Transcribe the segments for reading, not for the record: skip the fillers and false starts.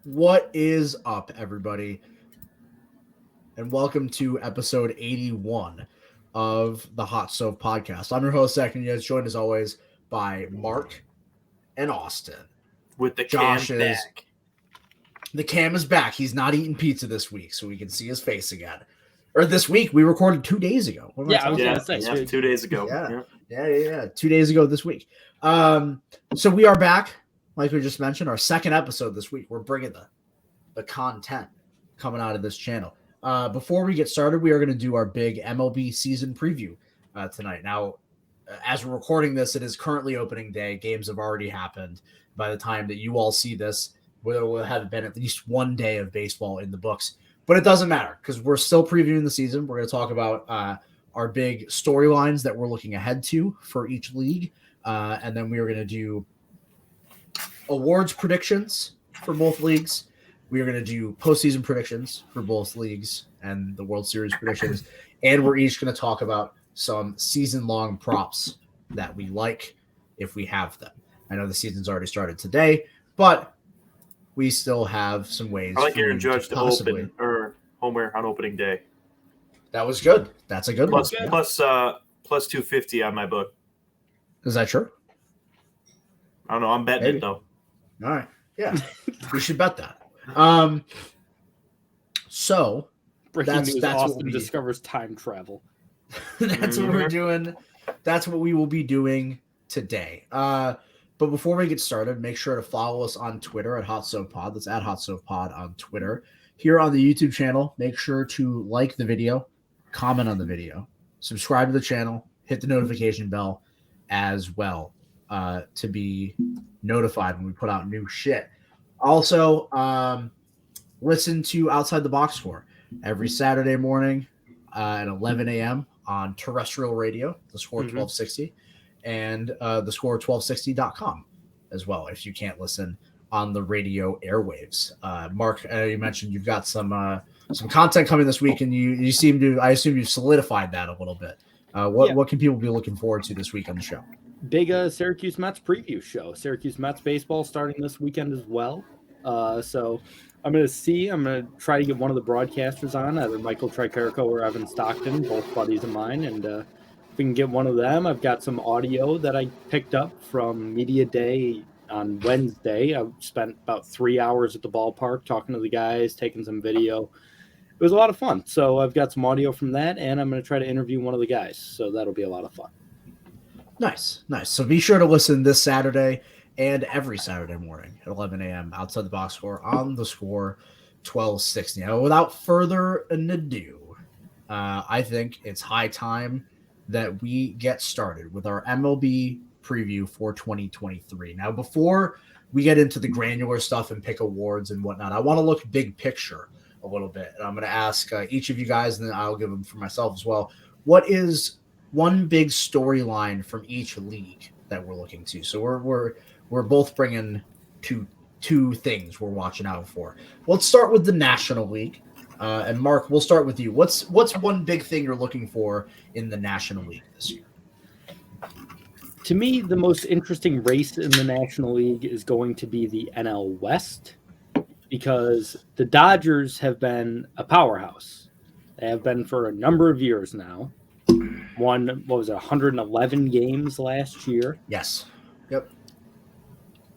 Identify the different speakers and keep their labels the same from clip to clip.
Speaker 1: What is up, everybody? And welcome to episode 81 of the Hot Stove Podcast. I'm your host, Zach, and joined as always by Mark and Austin.
Speaker 2: With the
Speaker 1: Josh
Speaker 2: cam back.
Speaker 1: The cam is back. He's not eating pizza this week, so we can see his face again. Or this week, we recorded 2 days ago.
Speaker 2: I was going to say. 2 days ago.
Speaker 1: Yeah. 2 days ago this week. So we are back. Like we just mentioned, our second episode this week. We're bringing the content coming out of this channel. Before we get started, we are going to do our big MLB season preview tonight. Now, as we're recording this, it is currently opening day. Games have already happened. By the time that you all see this, there will have been at least 1 day of baseball in the books. But it doesn't matter because we're still previewing the season. We're going to talk about our big storylines that we're looking ahead to for each league. And then we are going to do awards predictions for both leagues. We are going to do postseason predictions for both leagues and the World Series predictions. And we're each going to talk about some season-long props that we like if we have them. I know the season's already started today, but we still have some ways.
Speaker 2: I like Aaron Judge to open or homer on opening day.
Speaker 1: That was good. That's a good one.
Speaker 2: Plus 250 on my book.
Speaker 1: Is that true?
Speaker 2: I don't know. I'm betting it though.
Speaker 1: All right. Yeah. We should bet that. So
Speaker 3: breaking news, Austin discovers time travel.
Speaker 1: That's what we're doing. That's what we will be doing today. But before we get started, make sure to follow us on Twitter at Hot Stove Pod. That's at Hot Stove Pod on Twitter. Here on the YouTube channel, make sure to like the video, comment on the video, subscribe to the channel, hit the notification bell as well to be notified when we put out new shit. Also, listen to Outside the Box Score every Saturday morning at 11 a.m. on terrestrial radio, the Score 1260, and the Score 1260.com as well, if you can't listen on the radio airwaves. Mark, you mentioned you've got some content coming this week, and you seem to, I assume you've solidified that a little bit. What can people be looking forward to this week on the show?
Speaker 3: Big Syracuse Mets preview show. Syracuse Mets baseball starting this weekend as well. So I'm going to try to get one of the broadcasters on, either Michael Tricarico or Evan Stockton, both buddies of mine. And if we can get one of them, I've got some audio that I picked up from Media Day on Wednesday. I spent about 3 hours at the ballpark talking to the guys, taking some video. It was a lot of fun. So I've got some audio from that, and I'm going to try to interview one of the guys. So that'll be a lot of fun.
Speaker 1: Nice. So be sure to listen this Saturday and every Saturday morning at 11 a.m. Outside the Box Score on the Score 1260. Now, without further ado, I think it's high time that we get started with our MLB preview for 2023. Now, before we get into the granular stuff and pick awards and whatnot, I want to look big picture a little bit. And I'm going to ask each of you guys, and then I'll give them for myself as well. What is one big storyline from each league that we're looking to? So we're both bringing two things we're watching out for. Let's start with the National League. And Mark, we'll start with you. What's one big thing you're looking for in the National League this year?
Speaker 3: To me, the most interesting race in the National League is going to be the NL West, because the Dodgers have been a powerhouse. They have been for a number of years now. Won, 111 games last year?
Speaker 1: Yes. Yep.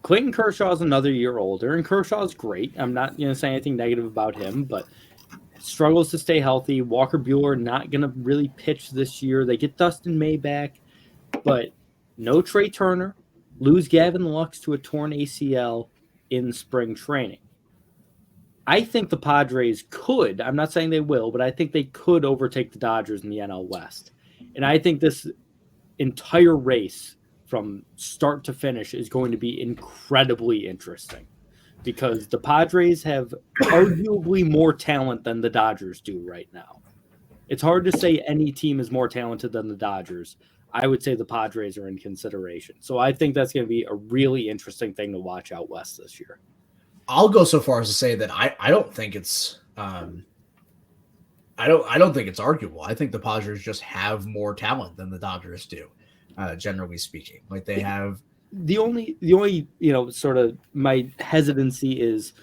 Speaker 3: Clayton Kershaw's another year older, and Kershaw's great. I'm not going to say anything negative about him, but struggles to stay healthy. Walker Buehler not going to really pitch this year. They get Dustin May back, but no Trey Turner. Lose Gavin Lux to a torn ACL in spring training. I think the Padres could, I'm not saying they will, but I think they could overtake the Dodgers in the NL West. And I think this entire race from start to finish is going to be incredibly interesting, because the Padres have arguably more talent than the Dodgers do right now. It's hard to say any team is more talented than the Dodgers. I would say the Padres are in consideration. So I think that's going to be a really interesting thing to watch out west this year.
Speaker 1: I'll go so far as to say that I don't think it's I don't think it's arguable. I think the Padres just have more talent than the Dodgers do, generally speaking. Like they have
Speaker 3: the only sort of my hesitancy is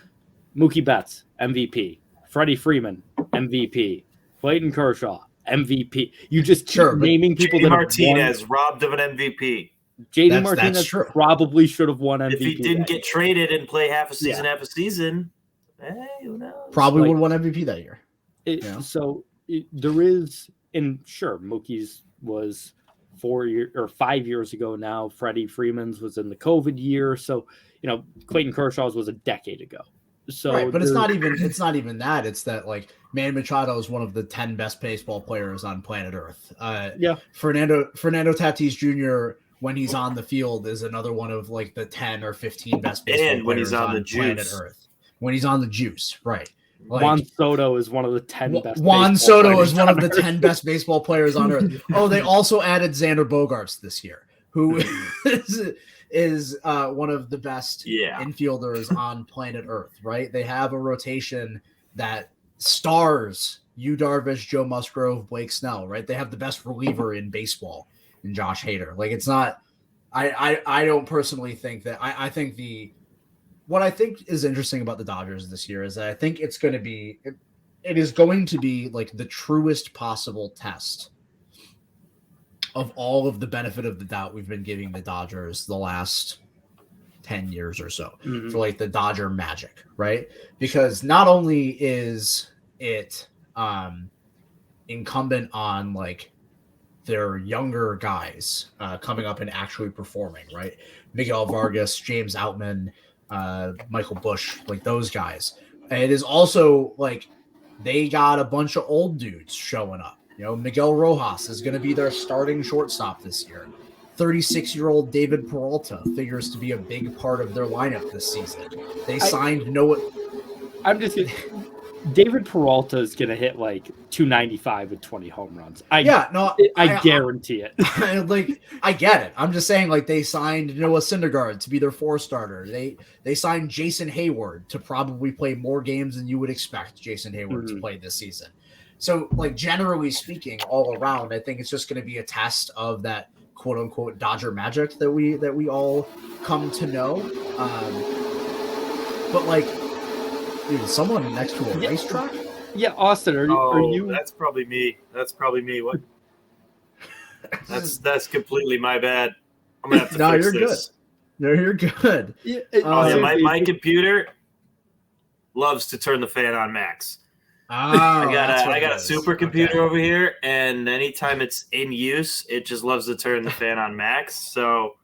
Speaker 3: Mookie Betts, MVP. Freddie Freeman, MVP. Clayton Kershaw, MVP. You just keep naming people
Speaker 2: JD
Speaker 3: that
Speaker 2: Martinez robbed of an MVP.
Speaker 3: JD Martinez probably should have won MVP.
Speaker 2: If he didn't get traded and play half a season, hey, who knows?
Speaker 1: Probably would have won MVP that year.
Speaker 3: So there is, and sure, Mookie's was 5 years ago now. Freddie Freeman's was in the COVID year. So, Clayton Kershaw's was a decade ago. So
Speaker 1: right, but it's not even that. It's that like Manny Machado is one of the 10 best baseball players on planet Earth. Fernando Tatis Jr. when he's on the field is another one of like the 10 or 15 best baseball players on planet Earth. When he's on the juice, right?
Speaker 3: Like, Juan Soto is one of the 10 best.
Speaker 1: Juan Soto is one of the 10 best baseball players on Earth. Oh, they also added Xander Bogaerts this year, who is one of the best infielders on planet Earth, right? They have a rotation that stars Yu Darvish, Joe Musgrove, Blake Snell, right? They have the best reliever in baseball in Josh Hader. Like, it's not – I don't personally think that – I think what I think is interesting about the Dodgers this year is that I think it's going to be – it is going to be like the truest possible test of all of the benefit of the doubt we've been giving the Dodgers the last 10 years or so for like the Dodger magic, right? Because not only is it incumbent on like their younger guys coming up and actually performing, right? Miguel Vargas, James Outman, Michael Busch, like those guys. And it is also like they got a bunch of old dudes showing up. Miguel Rojas is going to be their starting shortstop this year. 36-year-old David Peralta figures to be a big part of their lineup this season. They signed Noah.
Speaker 3: David Peralta is going to hit like 295 with 20 home runs. I guarantee it.
Speaker 1: I get it. I'm just saying, like, they signed Noah Syndergaard to be their 4-starter. They signed Jason Hayward to probably play more games than you would expect Jason Hayward to play this season. So, like, generally speaking, all around, I think it's just going to be a test of that quote unquote Dodger magic that we all come to know. But like, dude, someone next to a racetrack?
Speaker 3: Yeah, Austin, are you?
Speaker 2: That's probably me. What? That's completely my bad. I'm gonna have to fix
Speaker 1: you're
Speaker 2: this.
Speaker 1: Good. No, you're good.
Speaker 2: My computer loves to turn the fan on max.
Speaker 1: I
Speaker 2: got a supercomputer over here, and anytime it's in use, it just loves to turn the fan on max. So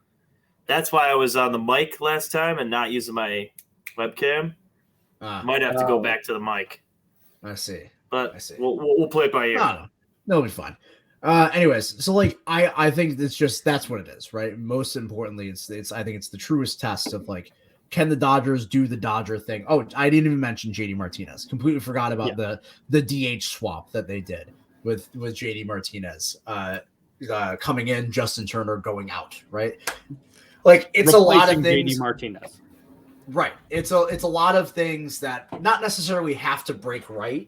Speaker 2: that's why I was on the mic last time and not using my webcam. Might have to go back to the mic.
Speaker 1: I see.
Speaker 2: But we'll play it by ear.
Speaker 1: No, it'll be fine. Anyways, so like I think it's just that's what it is, right? Most importantly, it's I think it's the truest test of like, can the Dodgers do the Dodger thing? Oh, I didn't even mention JD Martinez. Completely forgot about the DH swap that they did with JD Martinez coming in, Justin Turner going out, right? Like it's a lot of things.
Speaker 3: JD Martinez.
Speaker 1: Right. It's a lot of things that not necessarily have to break right,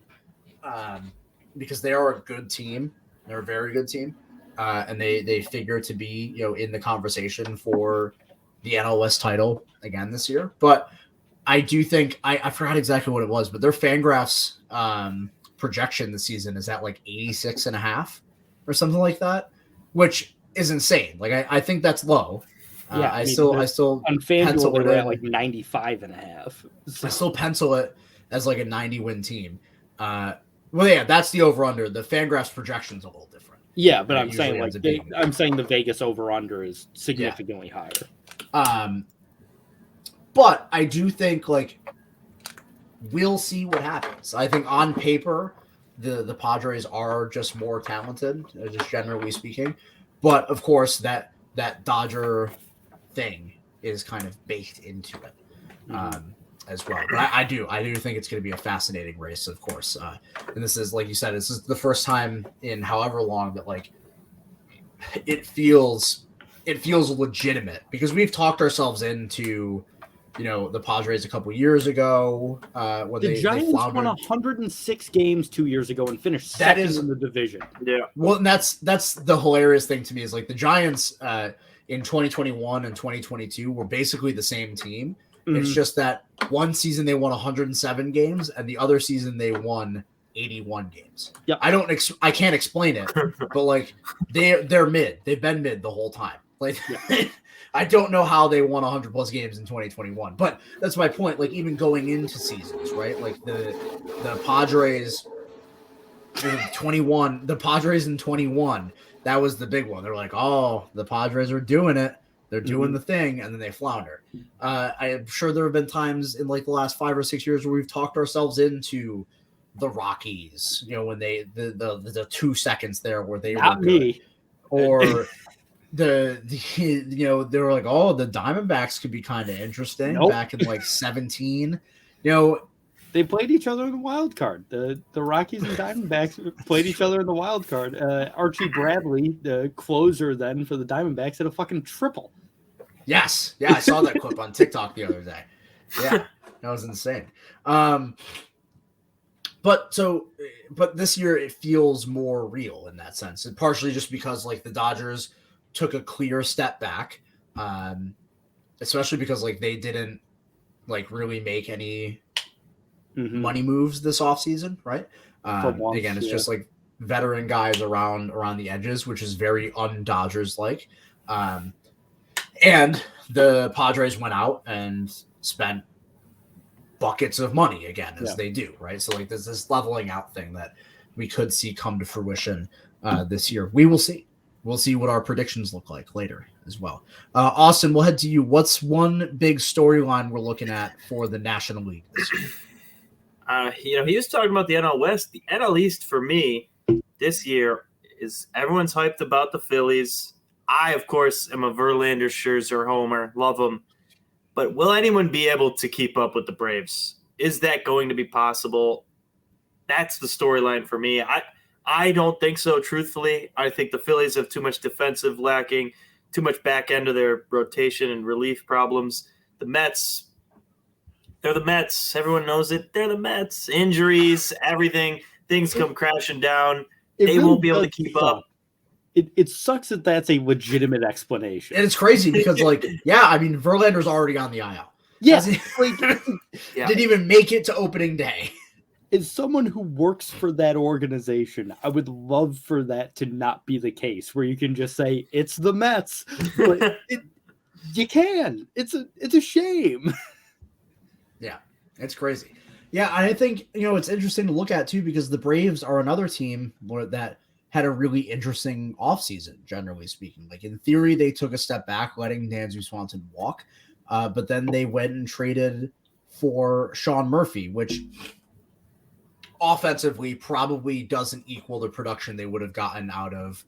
Speaker 1: because they are a good team. They're a very good team, and they figure to be in the conversation for the NL West title again this year. But I do think I forgot exactly what it was, but their Fangraphs projection this season is at like 86.5 or something like that, which is insane. Like I think that's low. I still
Speaker 3: on FanDuel they're at like 95.5. So.
Speaker 1: I still pencil it as like a 90-win team. That's the over/under. The Fangraphs projection's a little different.
Speaker 3: Yeah, but I'm saying the Vegas over/under is significantly higher.
Speaker 1: But I do think like we'll see what happens. I think on paper the Padres are just more talented, just generally speaking. But of course that Dodger thing is kind of baked into it as well. But I do think it's going to be a fascinating race, of course. And this is, like you said, this is the first time in however long that like it feels legitimate, because we've talked ourselves into the Padres a couple years ago when the
Speaker 3: Giants won 106 games 2 years ago and finished second in the division.
Speaker 2: Yeah.
Speaker 1: Well, and that's the hilarious thing to me is like the Giants in 2021 and 2022 were basically the same team, It's just that one season they won 107 games, and the other season they won 81 games.
Speaker 3: Yeah,
Speaker 1: I can't explain it, but like they're mid. They've been mid the whole time. Like I don't know how they won 100 plus games in 2021, but that's my point. Like even going into seasons, right? Like the Padres in 21, the Padres in 21, that was the big one. They're like, oh, the Padres are doing it. They're doing the thing, and then they flounder. I am sure there have been times in like the last 5 or 6 years where we've talked ourselves into the Rockies, when they the 2 seconds there where they
Speaker 3: Not
Speaker 1: were good.
Speaker 3: Me.
Speaker 1: Or the they were like, oh, the Diamondbacks could be kind of interesting back in like 17.
Speaker 3: They played each other in the wild card. The Rockies and Diamondbacks played each other in the wild card. Archie Bradley, the closer then for the Diamondbacks, had a fucking triple.
Speaker 1: Yes. Yeah, I saw that clip on TikTok the other day. Yeah, that was insane. But this year it feels more real in that sense. And partially just because like the Dodgers took a clear step back, especially because like they didn't like really make any money moves this offseason, right? Again, it's just like veteran guys around the edges, which is very un-Dodgers like. And the Padres went out and spent buckets of money again, as they do, right? So like there's this leveling out thing that we could see come to fruition this year. We will see. We'll see what our predictions look like later as well. Austin, we'll head to you. What's one big storyline we're looking at for the National League this year?
Speaker 2: He was talking about the NL West. The NL East for me this year is everyone's hyped about the Phillies. I, of course, am a Verlander Scherzer homer. Love them. But will anyone be able to keep up with the Braves? Is that going to be possible? That's the storyline for me. I don't think so, truthfully. I think the Phillies have too much defensive lacking, too much back end of their rotation and relief problems. The Mets, they're the Mets. Everyone knows it. They're the Mets. Injuries, everything. Things come crashing down. They won't be able to keep up.
Speaker 3: It sucks that that's a legitimate explanation.
Speaker 1: And it's crazy because, like, Verlander's already on the IL.
Speaker 3: Yeah.
Speaker 1: Didn't even make it to opening day.
Speaker 3: As someone who works for that organization, I would love for that to not be the case, where you can just say, it's the Mets. But you can. It's a shame.
Speaker 1: Yeah, it's crazy. Yeah, I think, it's interesting to look at, too, because the Braves are another team that had a really interesting offseason, generally speaking. Like, in theory, they took a step back, letting Dansby Swanson walk, but then they went and traded for Sean Murphy, which offensively probably doesn't equal the production they would have gotten out of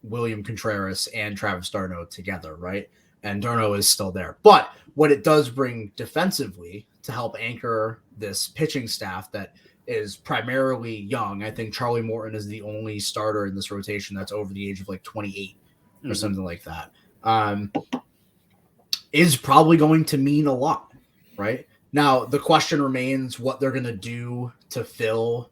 Speaker 1: William Contreras and Travis d'Arnaud together, right? And d'Arnaud is still there. But what it does bring defensively to help anchor this pitching staff that is primarily young. I think Charlie Morton is the only starter in this rotation that's over the age of like 28 or something like that. Is probably going to mean a lot, right? Now, the question remains what they're going to do to fill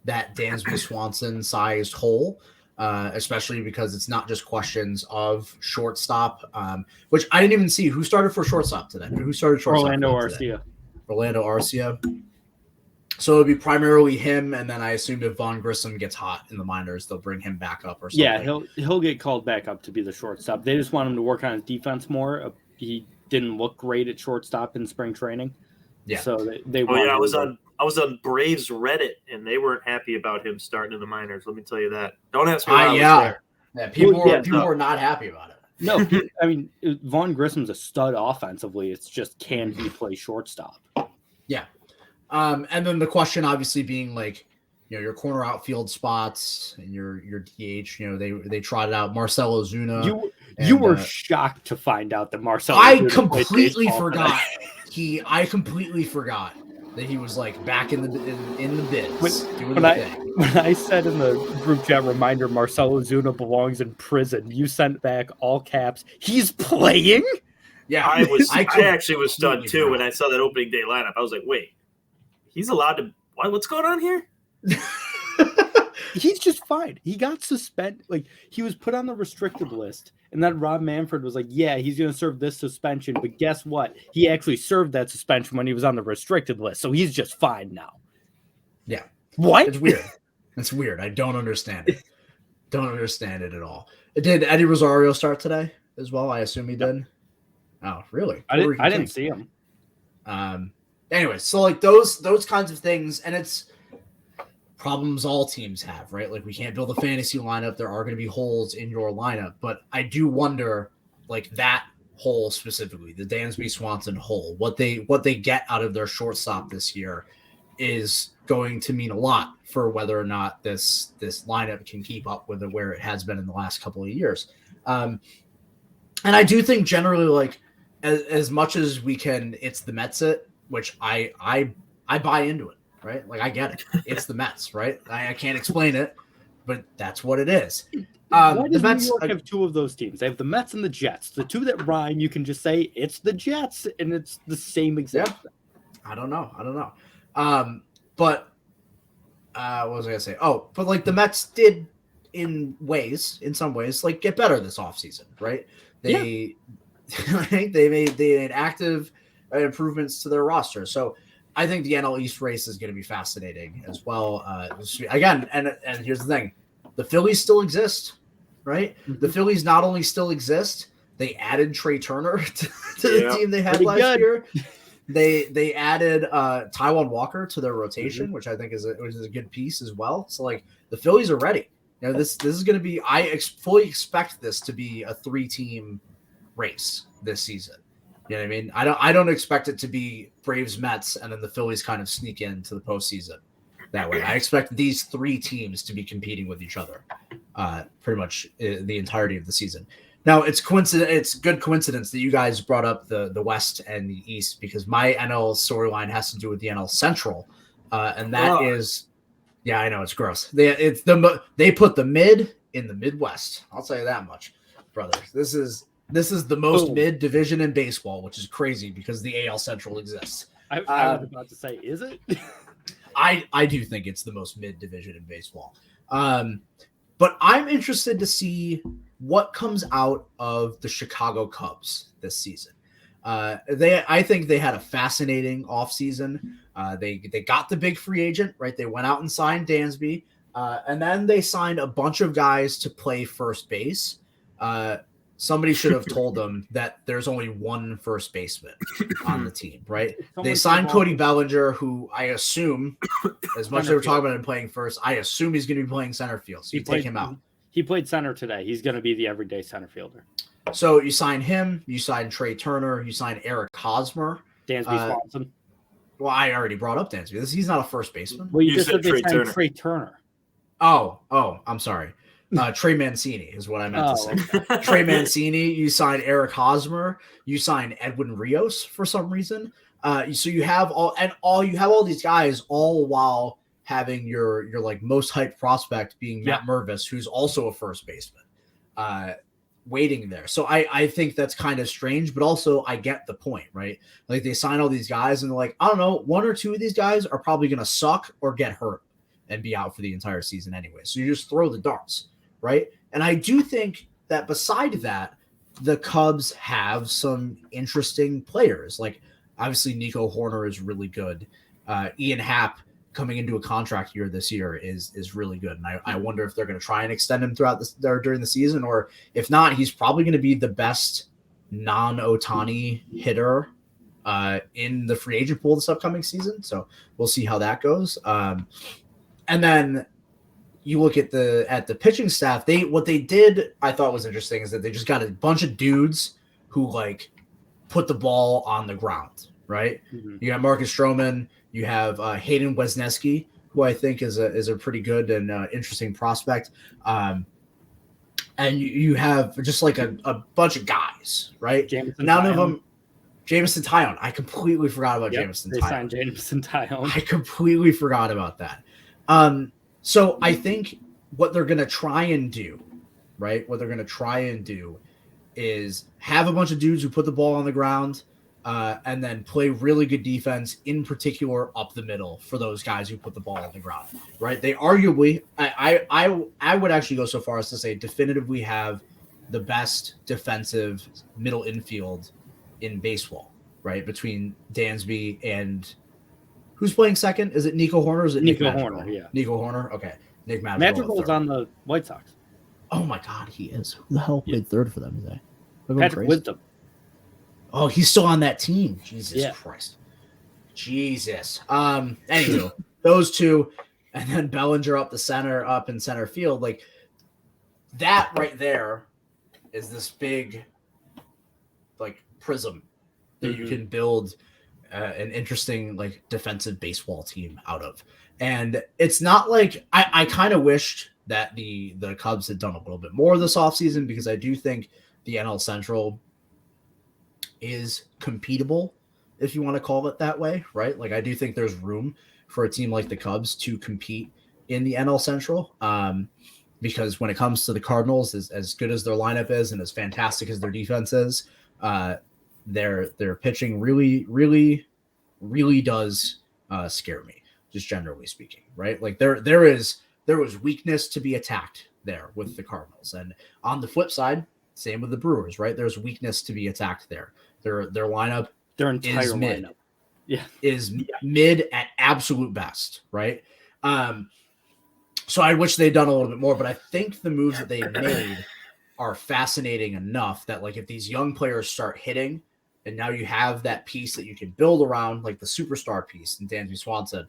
Speaker 1: that Dansby Swanson-sized hole, especially because it's not just questions of shortstop, which I didn't even see. Who started for shortstop today? Who started shortstop?
Speaker 3: Orlando Arcia.
Speaker 1: Orlando Arcia. So it would be primarily him, and then I assume if Vaughn Grissom gets hot in the minors, they'll bring him back up or something.
Speaker 3: Yeah, he'll get called back up to be the shortstop. They just want him to work on his defense more. He didn't look great at shortstop in spring training. Yeah. So they
Speaker 2: I was on Braves Reddit, and they weren't happy about him starting in the minors. Let me tell you that. Don't ask me why I was there.
Speaker 1: Yeah, people were not happy about it.
Speaker 3: No, Vaughn Grissom's a stud offensively. It's just, can he play shortstop?
Speaker 1: Yeah. And then the question obviously being like, your corner outfield spots and your DH, they trotted out Marcell Ozuna.
Speaker 3: You were shocked to find out that Marcell Ozuna
Speaker 1: I completely forgot that he was like back in the bids. When
Speaker 3: I said in the group chat reminder, Marcell Ozuna belongs in prison, you sent back all caps, he's playing?
Speaker 2: Yeah, I actually was stunned too when I saw that opening day lineup. I was like, wait, he's allowed to? What's going on here?
Speaker 3: He's just fine. He got suspended. Like, he was put on the restricted list, and then Rob Manfred was like, yeah, he's going to serve this suspension. But guess what? He actually served that suspension when he was on the restricted list. So he's just fine now.
Speaker 1: Yeah.
Speaker 3: What?
Speaker 1: It's weird. It's weird. I don't understand it. Don't understand it at all. Did Eddie Rosario start today as well? I assume he did. Oh, really?
Speaker 3: I didn't see him.
Speaker 1: Anyway, so like those kinds of things, and it's problems all teams have, right? Like we can't build a fantasy lineup. There are going to be holes in your lineup, but I do wonder, like that hole specifically, the Dansby Swanson hole, what they get out of their shortstop this year is going to mean a lot for whether or not this lineup can keep up with where it has been in the last couple of years. And I do think generally, like as much as we can, it's the Mets it, which I buy into it, right? Like I get it. It's the Mets, right? I can't explain it, but that's what it is.
Speaker 3: Why does
Speaker 1: the Mets
Speaker 3: New York have two of those teams? They have the Mets and the Jets. The two that rhyme, you can just say it's the Jets, and it's the same exact thing.
Speaker 1: I don't know. But what was I gonna say? Oh, but like the Mets did in some ways, like get better this offseason, right? They made active improvements to their roster. So I think the NL East race is going to be fascinating as well. Again, and here's the thing: the Phillies still exist, right?
Speaker 3: Mm-hmm.
Speaker 1: The Phillies not only still exist, they added Trey Turner to the team they had last year. They added Taijuan Walker to their rotation, which I think is a good piece as well. So like the Phillies are ready. You know, this is going to be. Fully expect this to be a 3-team race this season. You know what I mean? I don't expect it to be Braves, Mets, and then the Phillies kind of sneak into the postseason that way. I expect these 3 teams to be competing with each other pretty much the entirety of the season. Now, it's good coincidence that you guys brought up the West and the East, because my NL storyline has to do with the NL Central, and that is, yeah, I know it's gross. They put the mid in the Midwest. I'll tell you that much, brother. This is the most mid division in baseball, which is crazy because the AL Central exists.
Speaker 3: I was about to say, is it?
Speaker 1: I do think it's the most mid division in baseball. But I'm interested to see what comes out of the Chicago Cubs this season. I think they had a fascinating offseason. They got the big free agent, right? They went out and signed Dansby, and then they signed a bunch of guys to play first base. Somebody should have told them that there's only one first baseman on the team, right? They signed Cody Bellinger, who I assume, as much as they were talking about him playing first, I assume he's going to be playing center field. So you take him out.
Speaker 3: He played center today. He's going to be the everyday center fielder.
Speaker 1: So you sign him. You sign Trey Turner. You sign Eric Hosmer.
Speaker 3: Dansby Swanson.
Speaker 1: Well, I already brought up Dansby. He's not a first baseman.
Speaker 3: Well, you just said they signed Trey Turner.
Speaker 1: Oh, I'm sorry. Trey Mancini is what I meant to say.
Speaker 3: Okay.
Speaker 1: Trey Mancini, you sign Eric Hosmer, you sign Edwin Rios for some reason. So you have all these guys all while having your like most hyped prospect being Matt Mervis, who's also a first baseman, waiting there. So I think that's kind of strange, but also I get the point, right? Like they sign all these guys and they're like, I don't know, 1 or 2 of these guys are probably going to suck or get hurt and be out for the entire season anyway. So you just throw the darts. Right. And I do think that beside that, the Cubs have some interesting players. Like obviously Nico Horner is really good. Ian Happ coming into a contract year this year is really good. And I wonder if they're going to try and extend him during the season, or if not, he's probably going to be the best non-Ohtani hitter in the free agent pool this upcoming season. So we'll see how that goes. And then you look at the pitching staff, what they did I thought was interesting is that they just got a bunch of dudes who like put the ball on the ground, right? Mm-hmm. You got Marcus Stroman, you have Hayden Wesneski, who I think is a pretty good and interesting prospect. And you have just like a bunch of guys, right? None of them. Jameson Taillon. I completely forgot about Jameson Taillon.
Speaker 3: They signed Jameson Taillon.
Speaker 1: I completely forgot about that. So I think what they're going to try and do, right? What they're going to try and do is have a bunch of dudes who put the ball on the ground, and then play really good defense, in particular up the middle for those guys who put the ball on the ground, right? They arguably, I would actually go so far as to say definitively have the best defensive middle infield in baseball, right? Between Dansby and who's playing second? Is it Nico Horner or is it
Speaker 3: Nico Horner? Yeah.
Speaker 1: Nico Horner? Okay. Nick Madrigal's
Speaker 3: on the White Sox.
Speaker 1: Oh my God, he is. Who the hell played third for them today?
Speaker 3: Patrick Wisdom.
Speaker 1: Oh, he's still on that team. Jesus Christ. Jesus. Anywho, those two, and then Bellinger up in center field. Like that right there is this big like prism that you can build an interesting like defensive baseball team out of. And it's not like I kind of wished that the Cubs had done a little bit more this offseason, because I do think the NL Central is competable, if you want to call it that way, right? Like I do think there's room for a team like the Cubs to compete in the NL Central, because when it comes to the Cardinals, as good as their lineup is and as fantastic as their defense is, their pitching really does scare me, just generally speaking, right? Like there was weakness to be attacked there with the Cardinals, and on the flip side, same with the Brewers, right? There's weakness to be attacked there. Their lineup,
Speaker 3: their entire
Speaker 1: is mid,
Speaker 3: lineup,
Speaker 1: is mid at absolute best, right? So I wish they'd done a little bit more, but I think the moves that they made are fascinating enough that like if these young players start hitting, and now you have that piece that you can build around, like the superstar piece, and Dansby Swanson,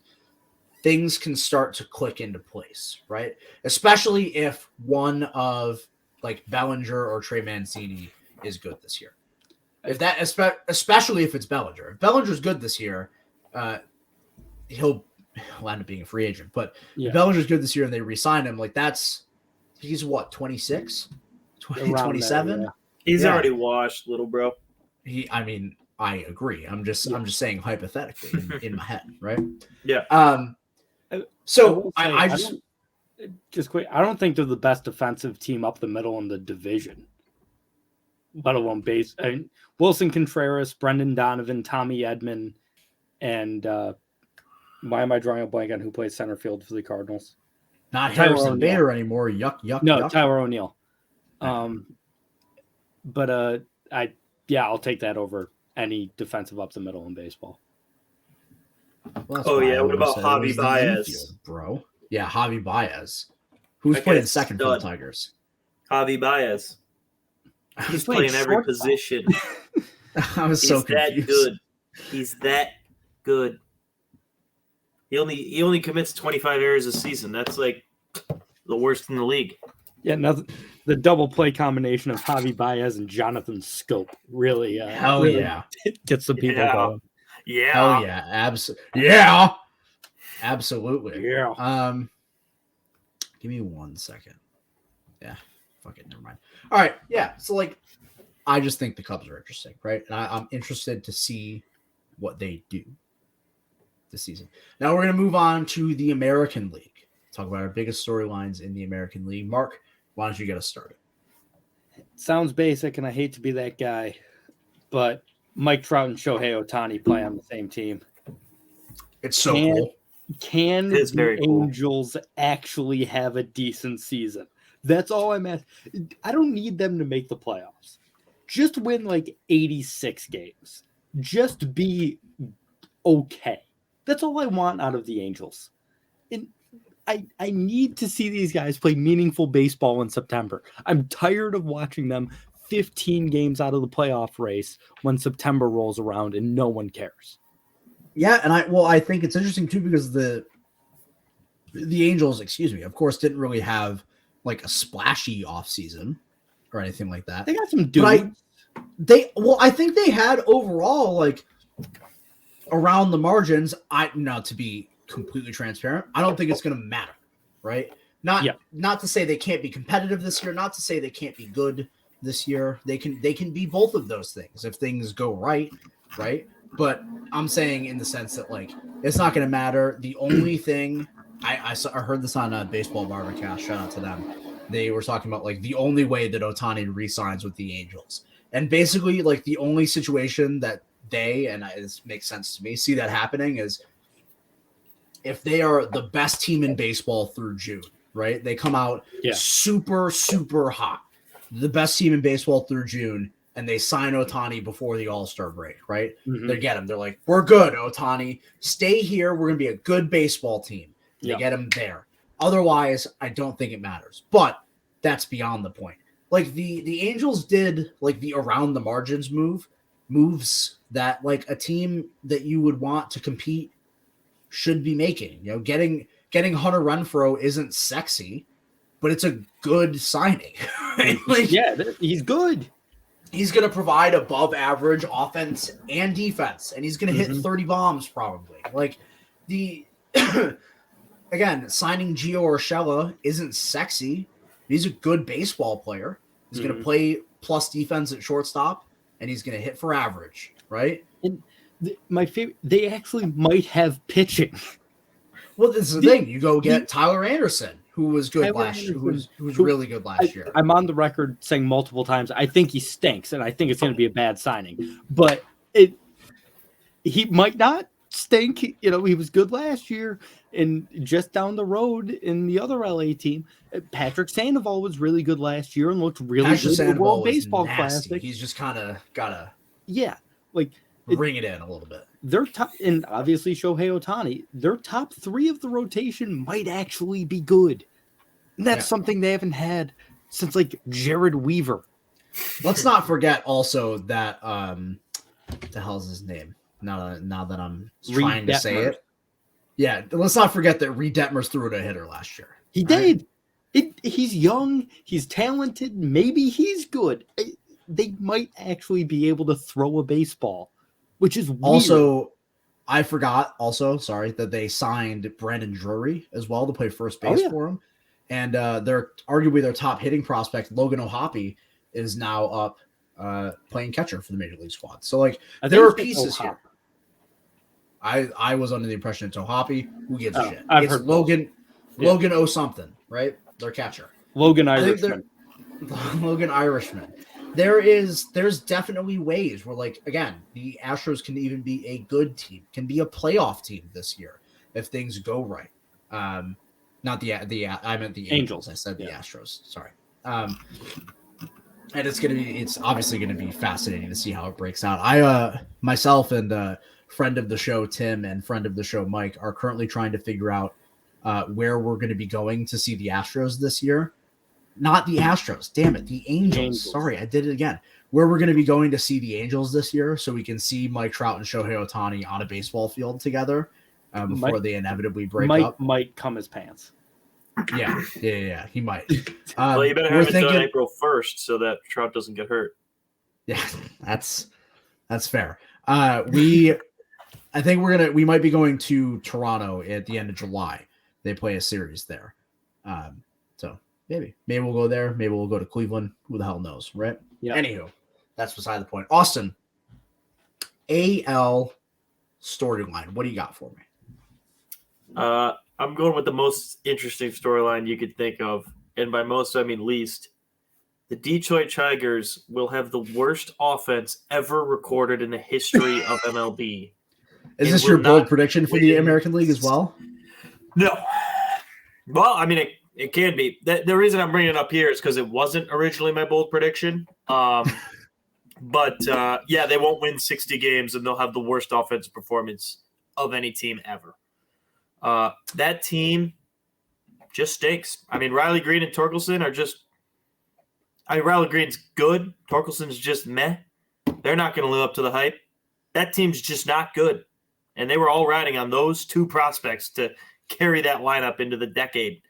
Speaker 1: things can start to click into place, right? Especially if one of like Bellinger or Trey Mancini is good this year. Especially if it's Bellinger. If Bellinger's good this year, he'll end up being a free agent. But if Bellinger's good this year and they re-sign him, like he's what, 26? 27?
Speaker 2: He's already washed, little bro.
Speaker 1: I agree. I'm just saying hypothetically in my head, right?
Speaker 2: Yeah.
Speaker 1: So
Speaker 3: I don't think they're the best defensive team up the middle in the division, let alone base. Wilson Contreras, Brendan Donovan, Tommy Edman, and why am I drawing a blank on who plays center field for the Cardinals?
Speaker 1: Not Harrison Bader anymore. Yuck.
Speaker 3: No, Tyler O'Neill. But I'll take that over any defensive up the middle in baseball.
Speaker 1: Well,
Speaker 2: what about Javi Baez,
Speaker 1: infield, bro? Yeah, Javi Baez. Who's playing second for the Tigers?
Speaker 2: Javi Baez. He's playing every position.
Speaker 1: I was so confused.
Speaker 2: He's that good. He only commits 25 errors a season. That's like the worst in the league.
Speaker 3: Yeah, the double play combination of Javi Baez and Jonathan Scope really gets the people going.
Speaker 2: Yeah.
Speaker 1: Hell yeah. Absolutely.
Speaker 3: Yeah.
Speaker 1: Give me 1 second. Yeah. Fuck it. Never mind. All right. Yeah. So like, I just think the Cubs are interesting, right? And I'm interested to see what they do this season. Now we're going to move on to the American League. Talk about our biggest storylines in the American League. Mark, why don't you get us started?
Speaker 3: Sounds basic, and I hate to be that guy, but Mike Trout and Shohei Ohtani play on the same team.
Speaker 1: It's so cool.
Speaker 3: Can the Angels actually have a decent season? That's all I'm asking. I don't need them to make the playoffs. Just win like 86 games. Just be okay. That's all I want out of the Angels. And I need to see these guys play meaningful baseball in September. I'm tired of watching them 15 games out of the playoff race when September rolls around and no one cares.
Speaker 1: Yeah, and I think it's interesting too because the Angels, of course, didn't really have like a splashy offseason or anything like that.
Speaker 3: They got some dudes.
Speaker 1: I think they had overall like around the margins. To be completely transparent, I don't think it's going to matter, right? Not to say they can't be competitive this year, not to say they can't be good this year. They can be both of those things if things go right? But I'm saying in the sense that like it's not going to matter. The only thing I heard this on a Baseball Barbercast, shout out to them. They were talking about like the only way that Ohtani re-signs with the Angels, and basically like the only situation that and it makes sense to me, see that happening is if they are the best team in baseball through June, right? They come out super, super hot. The best team in baseball through June, and they sign Ohtani before the All-Star break, right?
Speaker 3: Mm-hmm.
Speaker 1: They get him. They're like, we're good, Ohtani. Stay here. We're going to be a good baseball team. They get him there. Otherwise, I don't think it matters. But that's beyond the point. Like the Angels did like the around the margins moves that like a team that you would want to compete should be making. You know, getting Hunter Renfroe isn't sexy, but it's a good signing. Right? Like,
Speaker 3: he's good.
Speaker 1: He's going to provide above average offense and defense, and he's going to hit 30 bombs probably. Like the again, signing Gio Urshela isn't sexy. He's a good baseball player. He's going to play plus defense at shortstop, and he's going to hit for average, right?
Speaker 3: And my favorite, they actually might have pitching.
Speaker 1: Well, this is the thing. You go get Tyler Anderson, who was good last year, who was really good last year.
Speaker 3: I'm on the record saying multiple times, I think he stinks, and I think it's going to be a bad signing. But he might not stink. You know, he was good last year, and just down the road in the other LA team, Patrick Sandoval was really good last year and looked really good in the World Baseball Classic.
Speaker 1: He's just kind of gotta
Speaker 3: bring
Speaker 1: it in a little bit.
Speaker 3: Their top, and obviously Shohei Ohtani, their top three of the rotation might actually be good. And that's something they haven't had since like Jared Weaver.
Speaker 1: Let's not forget also that what the hell's his name? Now that I'm trying to say it. Yeah, let's not forget that Reed Detmers threw it a hitter last year.
Speaker 3: He did. He's young. He's talented. Maybe he's good. They might actually be able to throw a baseball, which is weird.
Speaker 1: Also, I forgot sorry, that they signed Brandon Drury as well to play first base for him. And they're arguably their top hitting prospect, Logan O'Hoppe, is now up playing catcher for the Major League squad. So, like, there are pieces here. I was under the impression it's O'Hoppe. Who gives a shit? It's Logan O something, right? Their catcher.
Speaker 3: Logan Irishman.
Speaker 1: Logan Irishman. There's definitely ways where, like, again, the Astros can even be a good team, can be a playoff team this year if things go right. Not I meant the Angels. I said the Astros. Sorry. And it's obviously gonna be fascinating to see how it breaks out. I myself and friend of the show Tim and friend of the show Mike are currently trying to figure out where we're going to be going to see the Astros this year. Not the Astros, damn it, the Angels. Sorry, I did it again. Where we're going to be going to see the Angels this year, so we can see Mike Trout and Shohei Ohtani on a baseball field together before they inevitably break up.
Speaker 3: Might come his pants.
Speaker 1: Yeah, he might.
Speaker 2: Well, you better have it done April 1st so that Trout doesn't get hurt.
Speaker 1: Yeah, that's fair. I think we might be going to Toronto at the end of July. They play a series there. So maybe we'll go there. Maybe we'll go to Cleveland. Who the hell knows, right?
Speaker 3: Yeah.
Speaker 1: Anywho, that's beside the point. Austin, AL storyline. What do you got for me?
Speaker 2: I'm going with the most interesting storyline you could think of. And by most, I mean least. The Detroit Tigers will have the worst offense ever recorded in the history of MLB.
Speaker 1: Is this your bold prediction for the American League as well?
Speaker 2: No. Well, I mean, it can be. The reason I'm bringing it up here is because it wasn't originally my bold prediction. But they won't win 60 games, and they'll have the worst offensive performance of any team ever. That team just stinks. I mean, Riley Green and Torkelson are just – Riley Green's good. Torkelson's just meh. They're not going to live up to the hype. That team's just not good. And they were all riding on those two prospects to carry that lineup into the decade.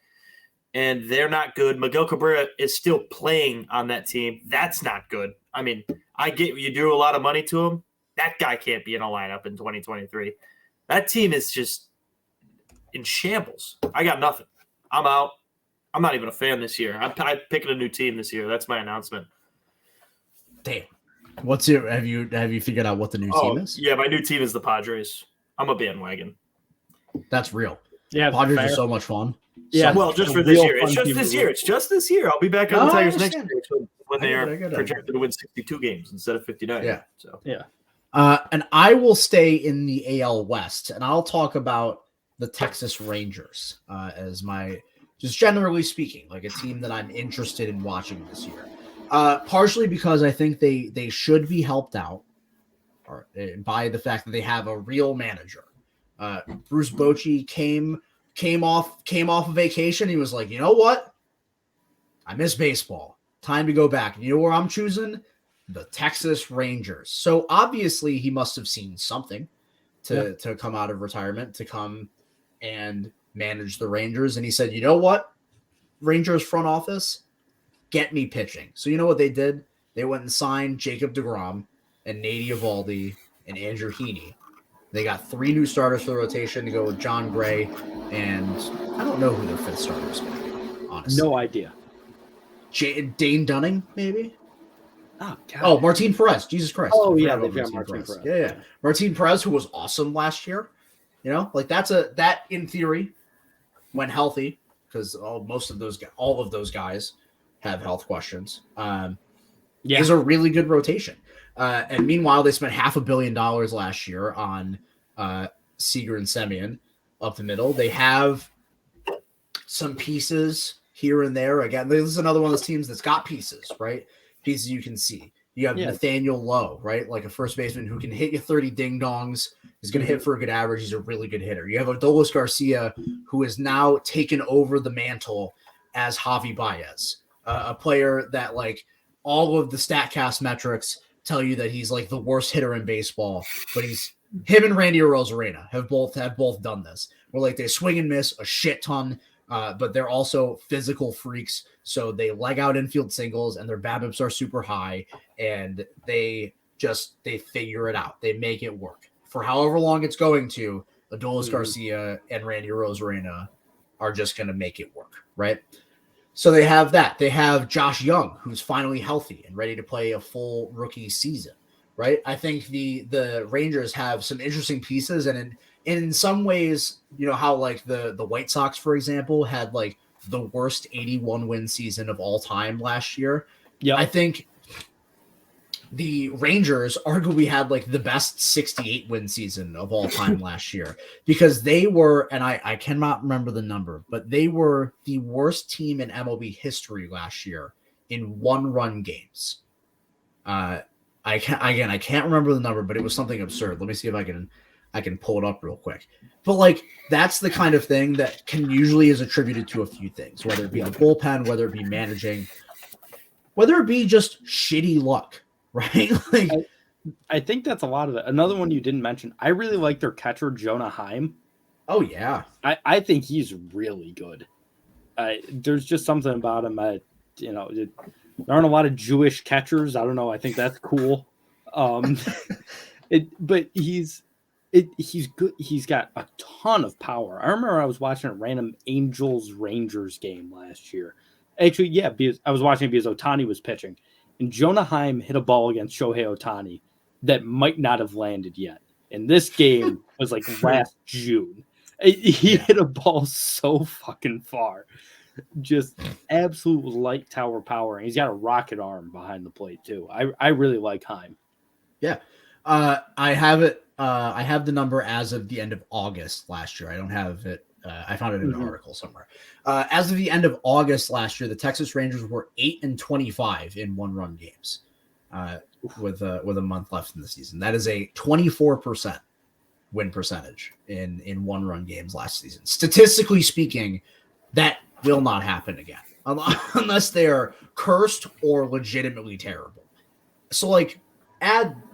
Speaker 2: And they're not good. Miguel Cabrera is still playing on that team. That's not good. I mean, I get you do a lot of money to him. That guy can't be in a lineup in 2023. That team is just in shambles. I got nothing. I'm out. I'm not even a fan this year. I'm picking a new team this year. That's my announcement.
Speaker 1: Damn. Have you figured out what the new team is?
Speaker 2: Yeah, my new team is the Padres. I'm a bandwagon.
Speaker 1: That's real.
Speaker 3: Yeah,
Speaker 1: Padres are so much fun.
Speaker 3: Yeah,
Speaker 2: well, just for this year. It's just this year. It's just this year. I'll be back on the Tigers next year when they are projected to win 62 games instead of 59.
Speaker 1: Yeah.
Speaker 2: So
Speaker 3: yeah.
Speaker 1: And I will stay in the AL West, and I'll talk about the Texas Rangers as my, just generally speaking, like a team that I'm interested in watching this year. Partially because I think they should be helped out by the fact that they have a real manager. Bruce Bochy came off a vacation. He was like, you know what? I miss baseball. Time to go back. And you know where I'm choosing? The Texas Rangers. So obviously he must have seen something to come out of retirement, to come and manage the Rangers. And he said, you know what? Rangers front office, get me pitching. So you know what they did? They went and signed Jacob deGrom and Nady Eovaldi and Andrew Heaney. They got 3 new starters for the rotation to go with John Gray, and I don't know who their 5th starter is going to be, honestly.
Speaker 3: No idea.
Speaker 1: Dane Dunning, maybe?
Speaker 3: Oh, God.
Speaker 1: Oh, Martin Perez. Jesus Christ.
Speaker 3: Oh, yeah, they've got Martin Perez.
Speaker 1: Yeah. Martin Perez, who was awesome last year. You know, like that in theory, when healthy, because all of those guys have health questions. Is a really good rotation. And meanwhile, they spent $500 million last year on Seager and Semien up the middle. They have some pieces here and there. Again, this is another one of those teams that's got pieces, right? Pieces you can see. You have Nathaniel Lowe, right? Like a first baseman who can hit you 30 ding-dongs. He's going to hit for a good average. He's a really good hitter. You have Adolis Garcia, who has now taken over the mantle as Javi Baez, a player that, like, all of the StatCast metrics tell you that he's like the worst hitter in baseball, but him and Randy Arozarena have both done this. Where like they swing and miss a shit ton, but they're also physical freaks. So they leg out infield singles, and their BABIPs are super high, and they figure it out. They make it work for however long it's going to. Adolis Garcia and Randy Arozarena are just going to make it work, right? So they have that. They have Josh Young, who's finally healthy and ready to play a full rookie season, right? I think the Rangers have some interesting pieces, and in some ways, you know how like the White Sox, for example, had like the worst 81 win season of all time last year. Yeah, I think the Rangers arguably had like the best 68 win season of all time last year, because they were, and I cannot remember the number, but they were the worst team in MLB history last year in 1-run games. I can't remember the number, but it was something absurd. Let me see if I can pull it up real quick. But like, that's the kind of thing that can usually is attributed to a few things, whether it be the bullpen, whether it be managing, whether it be just shitty luck. Right? Like,
Speaker 3: I think that's a lot of it. Another one you didn't mention, I really like their catcher, Jonah Heim.
Speaker 1: Oh, yeah.
Speaker 3: I think he's really good. There's just something about him. There aren't a lot of Jewish catchers. I don't know. I think that's cool. But he's good. He's got a ton of power. I remember I was watching a random Angels-Rangers game last year. Actually, yeah, because I was watching it because Ohtani was pitching. And Jonah Heim hit a ball against Shohei Ohtani that might not have landed yet. And this game was like last June. He hit a ball so fucking far. Just absolute light tower power. And he's got a rocket arm behind the plate, too. I really like Heim.
Speaker 1: Yeah. I have it. I have the number as of the end of August last year. I don't have it. I found it in an article somewhere. As of the end of August last year, the Texas Rangers were 8-25 in 1-run games, with a month left in the season. That is a 24% win percentage in 1-run games last season. Statistically speaking, that will not happen again unless they are cursed or legitimately terrible. So like,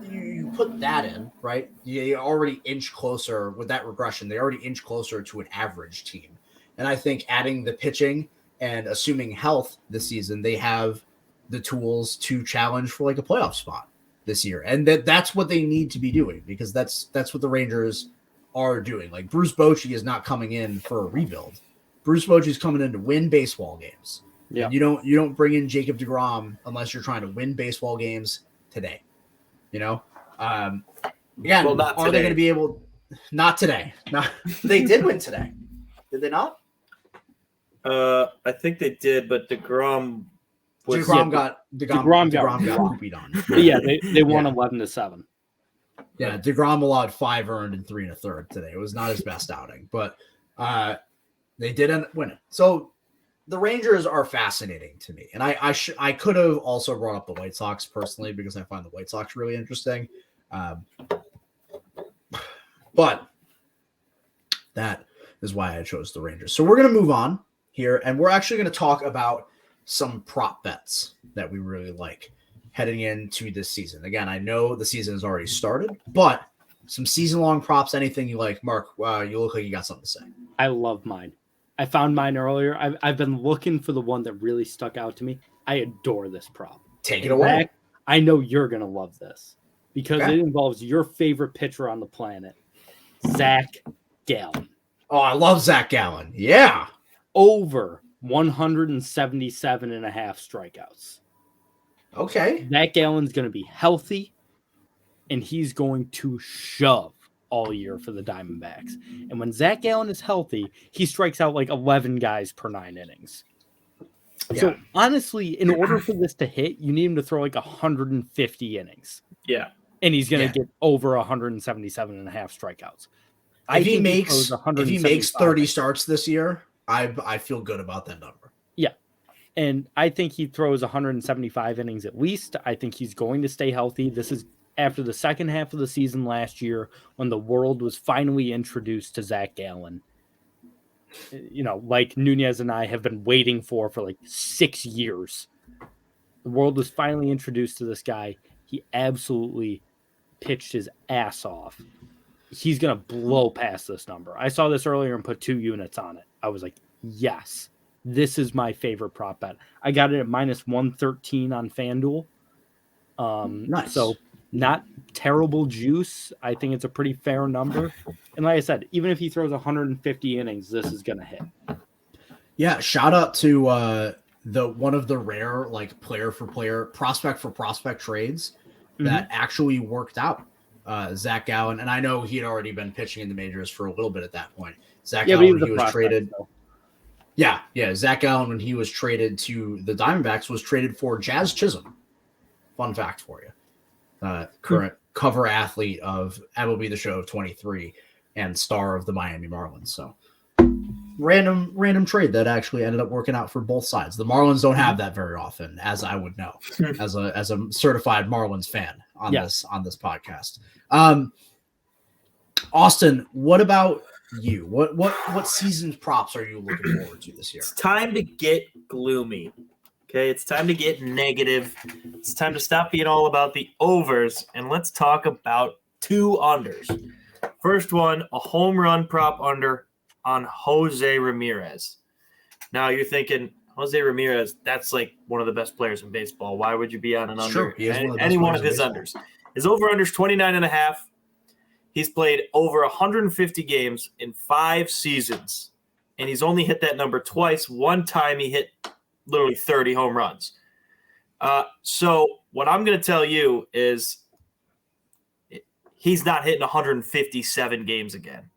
Speaker 1: you put that in, right? You already inch closer with that regression. They already inch closer to an average team. And I think adding the pitching and assuming health this season, they have the tools to challenge for like a playoff spot this year. And that's what they need to be doing, because that's what the Rangers are doing. Like, Bruce Bochy is not coming in for a rebuild. Bruce Bochy is coming in to win baseball games. Yeah. You don't bring in Jacob deGrom unless you're trying to win baseball games today. You know, again,
Speaker 2: well,
Speaker 1: are they going to be able? Not today. Not they did win today. Did they not?
Speaker 2: I think they did, but DeGrom
Speaker 1: got beat on.
Speaker 3: Yeah, they won 11-7.
Speaker 1: Yeah, DeGrom allowed 5 earned and 3 1/3 today. It was not his best outing, but they did end up winning. So the Rangers are fascinating to me, and I could have also brought up the White Sox personally because I find the White Sox really interesting, but that is why I chose the Rangers. So we're going to move on here, and we're actually going to talk about some prop bets that we really like heading into this season. Again, I know the season has already started, but some season-long props, anything you like. Mark, wow, you look like you got something to say.
Speaker 3: I love mine. I found mine earlier. I've been looking for the one that really stuck out to me. I adore this prop.
Speaker 1: Take it away.
Speaker 3: Zach, I know you're going to love this because it involves your favorite pitcher on the planet, Zach Gallen.
Speaker 1: Oh, I love Zach Gallen. Yeah.
Speaker 3: Over 177 and a half strikeouts.
Speaker 1: Okay.
Speaker 3: Zach Gallen's going to be healthy, and he's going to shove all year for the Diamondbacks. And when Zach Gallen is healthy, he strikes out like 11 guys per 9 innings. Yeah. So honestly, in order for this to hit, you need him to throw like 150 innings.
Speaker 2: Yeah.
Speaker 3: And he's going to get over 177 and a half strikeouts.
Speaker 1: If he makes 30 starts this year, I feel good about that number.
Speaker 3: Yeah. And I think he throws 175 innings at least. I think he's going to stay healthy. This is after the second half of the season last year when the world was finally introduced to Zach Gallen. You know, like Nunez and I have been waiting for like 6 years. The world was finally introduced to this guy. He absolutely pitched his ass off. He's going to blow past this number. I saw this earlier and put 2 units on it. I was like, yes, this is my favorite prop bet. I got it at minus 113 on FanDuel.
Speaker 1: Nice.
Speaker 3: So not terrible juice. I think it's a pretty fair number. And like I said, even if he throws 150 innings, this is going to hit.
Speaker 1: Yeah, shout out to the one of the rare like player for player, prospect for prospect trades that actually worked out. Zach Gallen, and I know he had already been pitching in the majors for a little bit at that point. Zach Gallen, when he was traded. Yeah. Zach Gallen, when he was traded to the Diamondbacks, was traded for Jazz Chisholm. Fun fact for you. Current cover athlete of MLB The Show of 23 and star of the Miami Marlins. So random trade that actually ended up working out for both sides. The Marlins don't have that very often, as I would know, as a certified Marlins fan on this podcast. Austin, what about you? What season's props are you looking forward to this year?
Speaker 2: It's time to get gloomy. Okay, it's time to get negative. It's time to stop being all about the overs, and let's talk about 2 unders. First one, a home run prop under on Jose Ramirez. Now you're thinking, Jose Ramirez, that's like one of the best players in baseball. Why would you be on an under? Any one of his unders. His over-under's 29.5. He's played over 150 games in 5 seasons, and he's only hit that number twice. One time he hit literally 30 home runs. So what I'm going to tell you is he's not hitting 157 games again.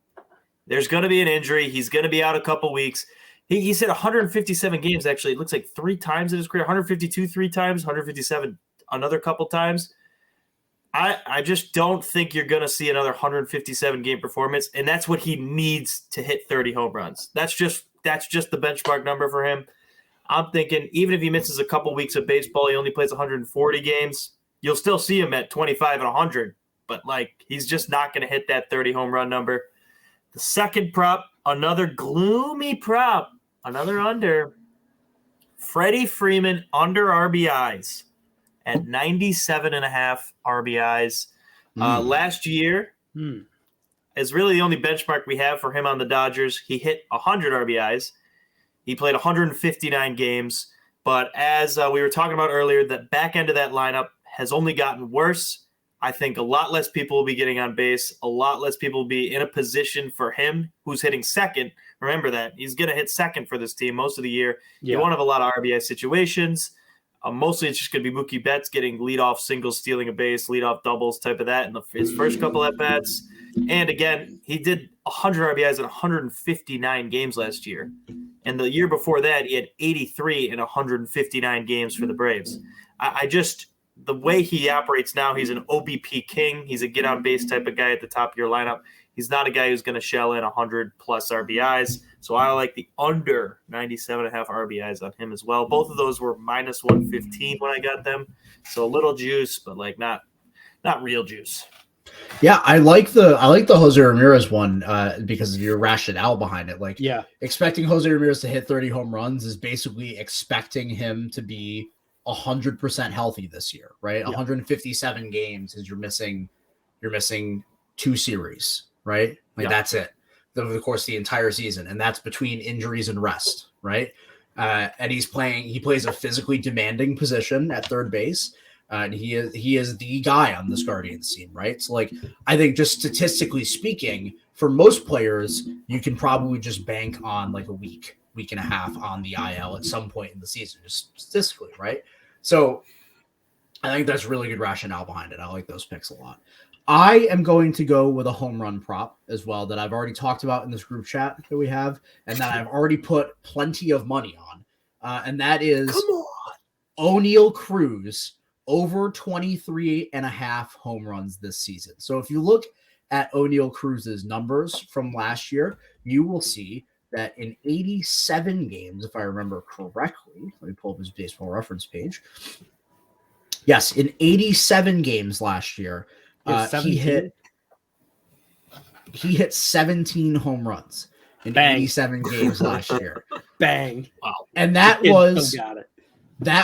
Speaker 2: There's going to be an injury. He's going to be out a couple weeks. He's hit 157 games, actually. It looks like 3 times in his career, 152 3 times, 157 another couple times. I just don't think you're going to see another 157 game performance, and that's what he needs to hit 30 home runs. That's just the benchmark number for him. I'm thinking even if he misses a couple weeks of baseball, he only plays 140 games, you'll still see him at 25 and 100, but like he's just not going to hit that 30 home run number. The second prop, another gloomy prop, another under. Freddie Freeman under RBIs at 97.5 RBIs. Last year is really the only benchmark we have for him on the Dodgers. He hit 100 RBIs. He played 159 games. But as we were talking about earlier, the back end of that lineup has only gotten worse. I think a lot less people will be getting on base. A lot less people will be in a position for him who's hitting second. Remember that. He's going to hit second for this team most of the year. Yeah. You won't have a lot of RBI situations. Mostly it's just going to be Mookie Betts getting leadoff singles, stealing a base, leadoff doubles, type of that in his first couple at-bats. And again, he did 100 RBIs in 159 games last year. And the year before that, he had 83 in 159 games for the Braves. the way he operates now, he's an OBP king. He's a get on base type of guy at the top of your lineup. He's not a guy who's going to shell in 100 plus RBIs. So I like the under 97.5 RBIs on him as well. Both of those were minus 115 when I got them. So a little juice, but like not real juice.
Speaker 1: Yeah, I like the Jose Ramirez one because of your rationale behind it. Like, expecting Jose Ramirez to hit 30 home runs is basically expecting him to be 100% healthy this year, right? 157 games is you're missing 2 series, right? Like that's it. Over the course of the entire season, and that's between injuries and rest, right? And he plays a physically demanding position at third base. And he is the guy on this Guardians team, right? So, like, I think just statistically speaking, for most players, you can probably just bank on like a week and a half on the IL at some point in the season, just statistically, right? So I think that's really good rationale behind it. I like those picks a lot. I am going to go with a home run prop as well that I've already talked about in this group chat that we have, and that I've already put plenty of money on. And that is O'Neal Cruz over 23.5 home runs this season. So if you look at O'Neal Cruz's numbers from last year, you will see that in 87 games, if I remember correctly, let me pull up his baseball reference page. Yes, in 87 games last year, he hit 17 home runs in 87 games last year.
Speaker 3: Bang.
Speaker 2: Wow.
Speaker 1: And that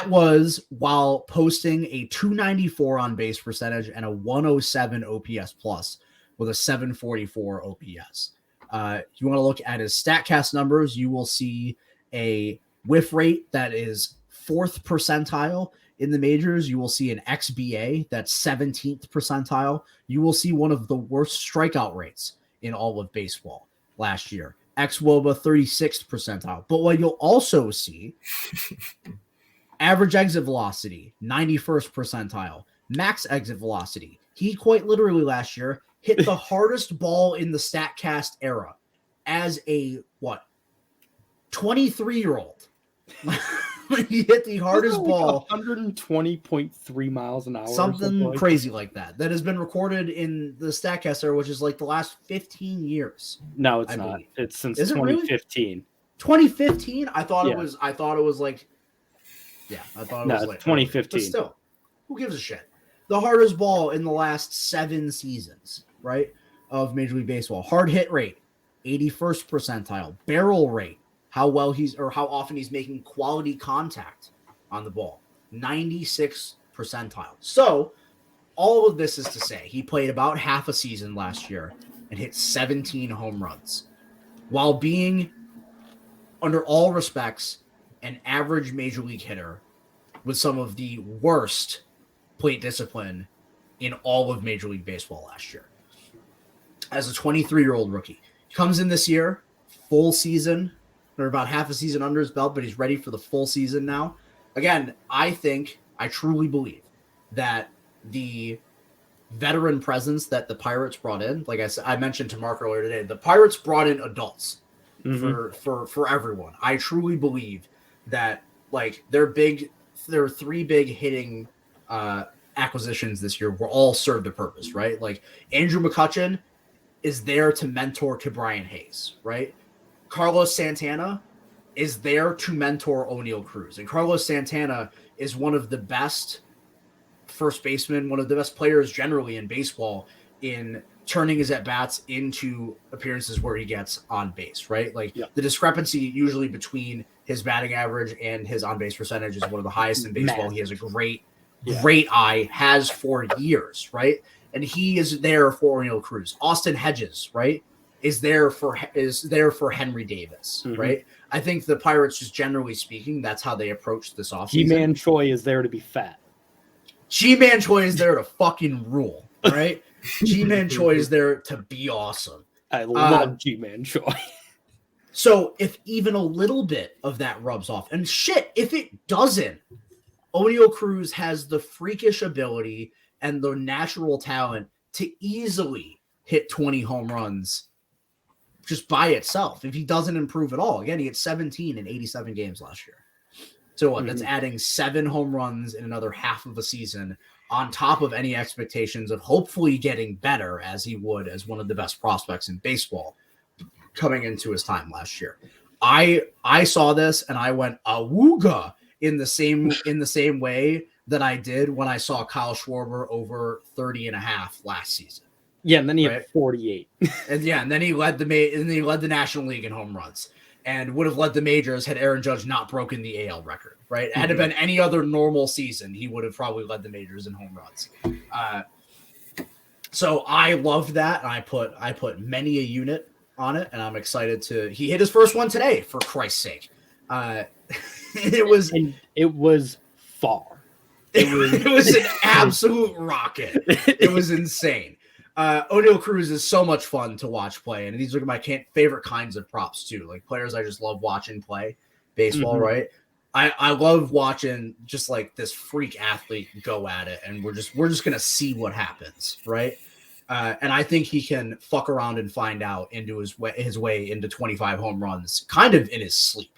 Speaker 1: was while posting a 294 on base percentage and a 107 OPS plus with a 744 OPS. If you want to look at his StatCast numbers, you will see a whiff rate that is 4th percentile in the majors. You will see an XBA that's 17th percentile. You will see one of the worst strikeout rates in all of baseball last year. xWOBA 36th percentile. But what you'll also see, average exit velocity 91st percentile, max exit velocity. He quite literally last year hit the hardest ball in the StatCast era as a 23-year-old. He hit the hardest ball,
Speaker 3: 120.3 miles an hour,
Speaker 1: something crazy like that has been recorded in the StatCast era, which is like the last 15 years.
Speaker 3: No, it's not. It's since 2015.
Speaker 1: Really? 2015? I thought it was like, I thought it was like
Speaker 3: 2015.
Speaker 1: But still, who gives a shit? The hardest ball in the last 7 seasons, right, of Major League Baseball. Hard hit rate, 81st percentile. Barrel rate, how often he's making quality contact on the ball, 96th percentile. So all of this is to say he played about half a season last year and hit 17 home runs while being, under all respects, an average major league hitter with some of the worst plate discipline in all of Major League Baseball last year. As a 23-year-old rookie, he comes in this year, full season, or about half a season under his belt, but he's ready for the full season now. Again, I truly believe that the veteran presence that the Pirates brought in, like I mentioned to Mark earlier today, the Pirates brought in adults for everyone. I truly believe that like there are 3 big hitting acquisitions this year were all served a purpose, right? Like Andrew McCutchen is there to mentor to Brian Hayes, right? Carlos Santana is there to mentor O'Neal Cruz. And Carlos Santana is one of the best first basemen, one of the best players generally in baseball in turning his at-bats into appearances where he gets on base, right? Like the discrepancy usually between his batting average and his on-base percentage is one of the highest in baseball. He has a great eye, has for years, right? And he is there for O'Neal Cruz. Austin Hedges, right, is there for Henry Davis, right? I think the Pirates, just generally speaking, that's how they approach this offseason.
Speaker 3: G-Man Choi is there to be fat.
Speaker 1: G-Man Choi is there to fucking rule, right? G-Man Choi is there to be awesome.
Speaker 3: I love G-Man Choi.
Speaker 1: So if even a little bit of that rubs off, and shit, if it doesn't, O'Neal Cruz has the freakish ability and the natural talent to easily hit 20 home runs just by itself if he doesn't improve at all. Again, he hit 17 in 87 games last year. So what? That's adding 7 home runs in another half of a season on top of any expectations of hopefully getting better as he would as one of the best prospects in baseball coming into his time last year. I saw this and I went awooga in the same way that I did when I saw Kyle Schwarber over 30 and a half last season.
Speaker 3: Yeah, and then he had 48.
Speaker 1: and then he led the National League in home runs and would have led the majors had Aaron Judge not broken the AL record, right? Had it been any other normal season, he would have probably led the majors in home runs. So I loved that, and I put many a unit on it, and I'm excited to. He hit his first one today, for Christ's sake. It was
Speaker 3: far.
Speaker 1: It was an absolute rocket. It was insane. O'Neal Cruz is so much fun to watch play, and these are my favorite kinds of props too. Like players I just love watching play baseball, right? I love watching just like this freak athlete go at it, and we're just gonna see what happens, right? And I think he can fuck around and find out into his way into 25 home runs, kind of in his sleep,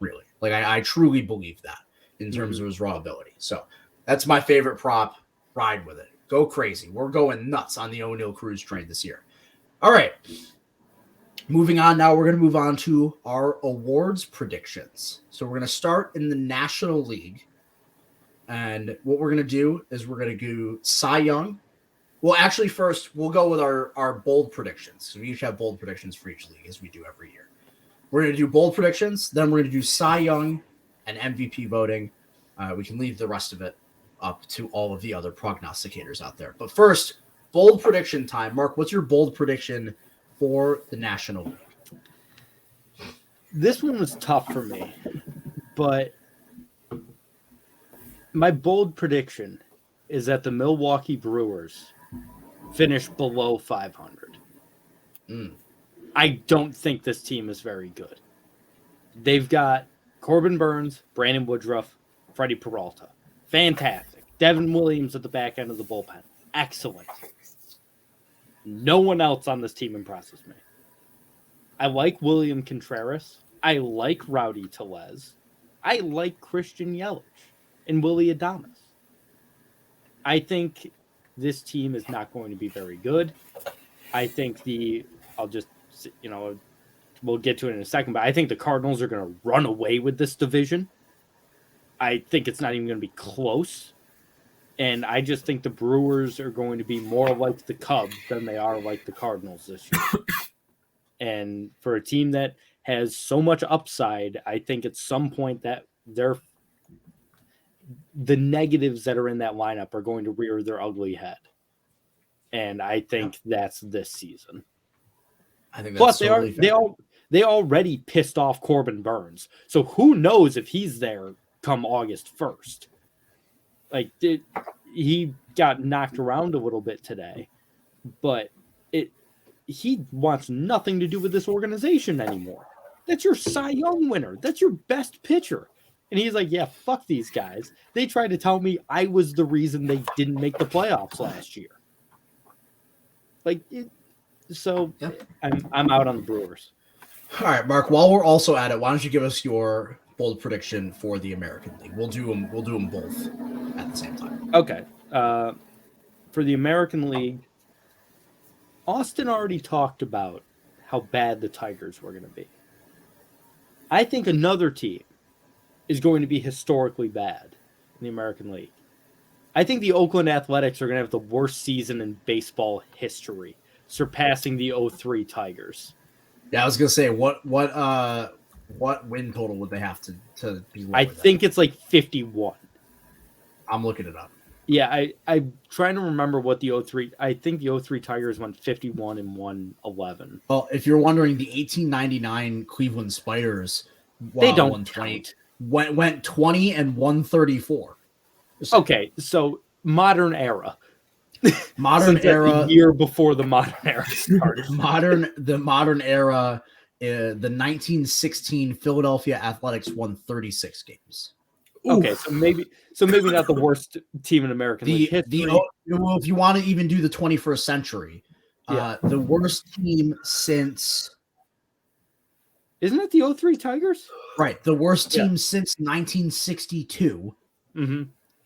Speaker 1: really. Like I truly believe that in terms of his raw ability. So that's my favorite prop. Ride with it. Go crazy. We're going nuts on the O'Neal Cruz train this year. All right. Moving on now, we're going to move on to our awards predictions. So we're going to start in the National League. And what we're going to do is we're going to do Cy Young. Well, actually, first, we'll go with our bold predictions. So we each have bold predictions for each league, as we do every year. We're going to do bold predictions. Then we're going to do Cy Young and MVP voting. We can leave the rest of it up to all of the other prognosticators out there. But first, bold prediction time. Mark, what's your bold prediction for the National League?
Speaker 3: This one was tough for me, but my bold prediction is that the Milwaukee Brewers finish below 500. I don't think this team is very good. They've got Corbin Burns, Brandon Woodruff, Freddie Peralta. Fantastic. Devin Williams at the back end of the bullpen. Excellent. No one else on this team impresses me. I like William Contreras. I like Rowdy Tellez. I like Christian Yelich and Willie Adames. I think this team is not going to be very good. I think we'll get to it in a second, but I think the Cardinals are going to run away with this division. I think it's not even going to be close. And I just think the Brewers are going to be more like the Cubs than they are like the Cardinals this year. And for a team that has so much upside, I think at some point that the negatives that are in that lineup are going to rear their ugly head. And I think that's this season.
Speaker 1: I think
Speaker 3: Plus,
Speaker 1: that's totally fair.
Speaker 3: they already pissed off Corbin Burns. So who knows if he's there come August 1st. Like, he got knocked around a little bit today, but he wants nothing to do with this organization anymore. That's your Cy Young winner. That's your best pitcher. And he's like, yeah, fuck these guys. They tried to tell me I was the reason they didn't make the playoffs last year. I'm out on the Brewers.
Speaker 1: All right, Mark, while we're also at it, why don't you give us your bold prediction for the American League? We'll do them both at the same time.
Speaker 3: Okay. For the American League, Austin already talked about how bad the Tigers were going to be. I think another team is going to be historically bad in the American League. I think the Oakland Athletics are going to have the worst season in baseball history, surpassing the 03 Tigers.
Speaker 1: Yeah, I was going to say, what win total would they have to be low?
Speaker 3: I think it's like 51.
Speaker 1: I'm looking it up.
Speaker 3: Yeah, I'm trying to remember what the 03. I think the 03 Tigers went 51 and 111.
Speaker 1: Well, if you're wondering, the 1899 Cleveland Spiders,
Speaker 3: they don't
Speaker 1: 120 went 20 and 134.
Speaker 3: Okay, so modern era.
Speaker 1: Modern era,
Speaker 3: the year before the modern era started.
Speaker 1: the modern era, the 1916 Philadelphia Athletics won 36 games.
Speaker 3: Okay, so maybe not the worst team in American League history.
Speaker 1: If you want to even do the 21st century, the worst team since
Speaker 3: Isn't it the 03 Tigers?
Speaker 1: Right. The worst team since 1962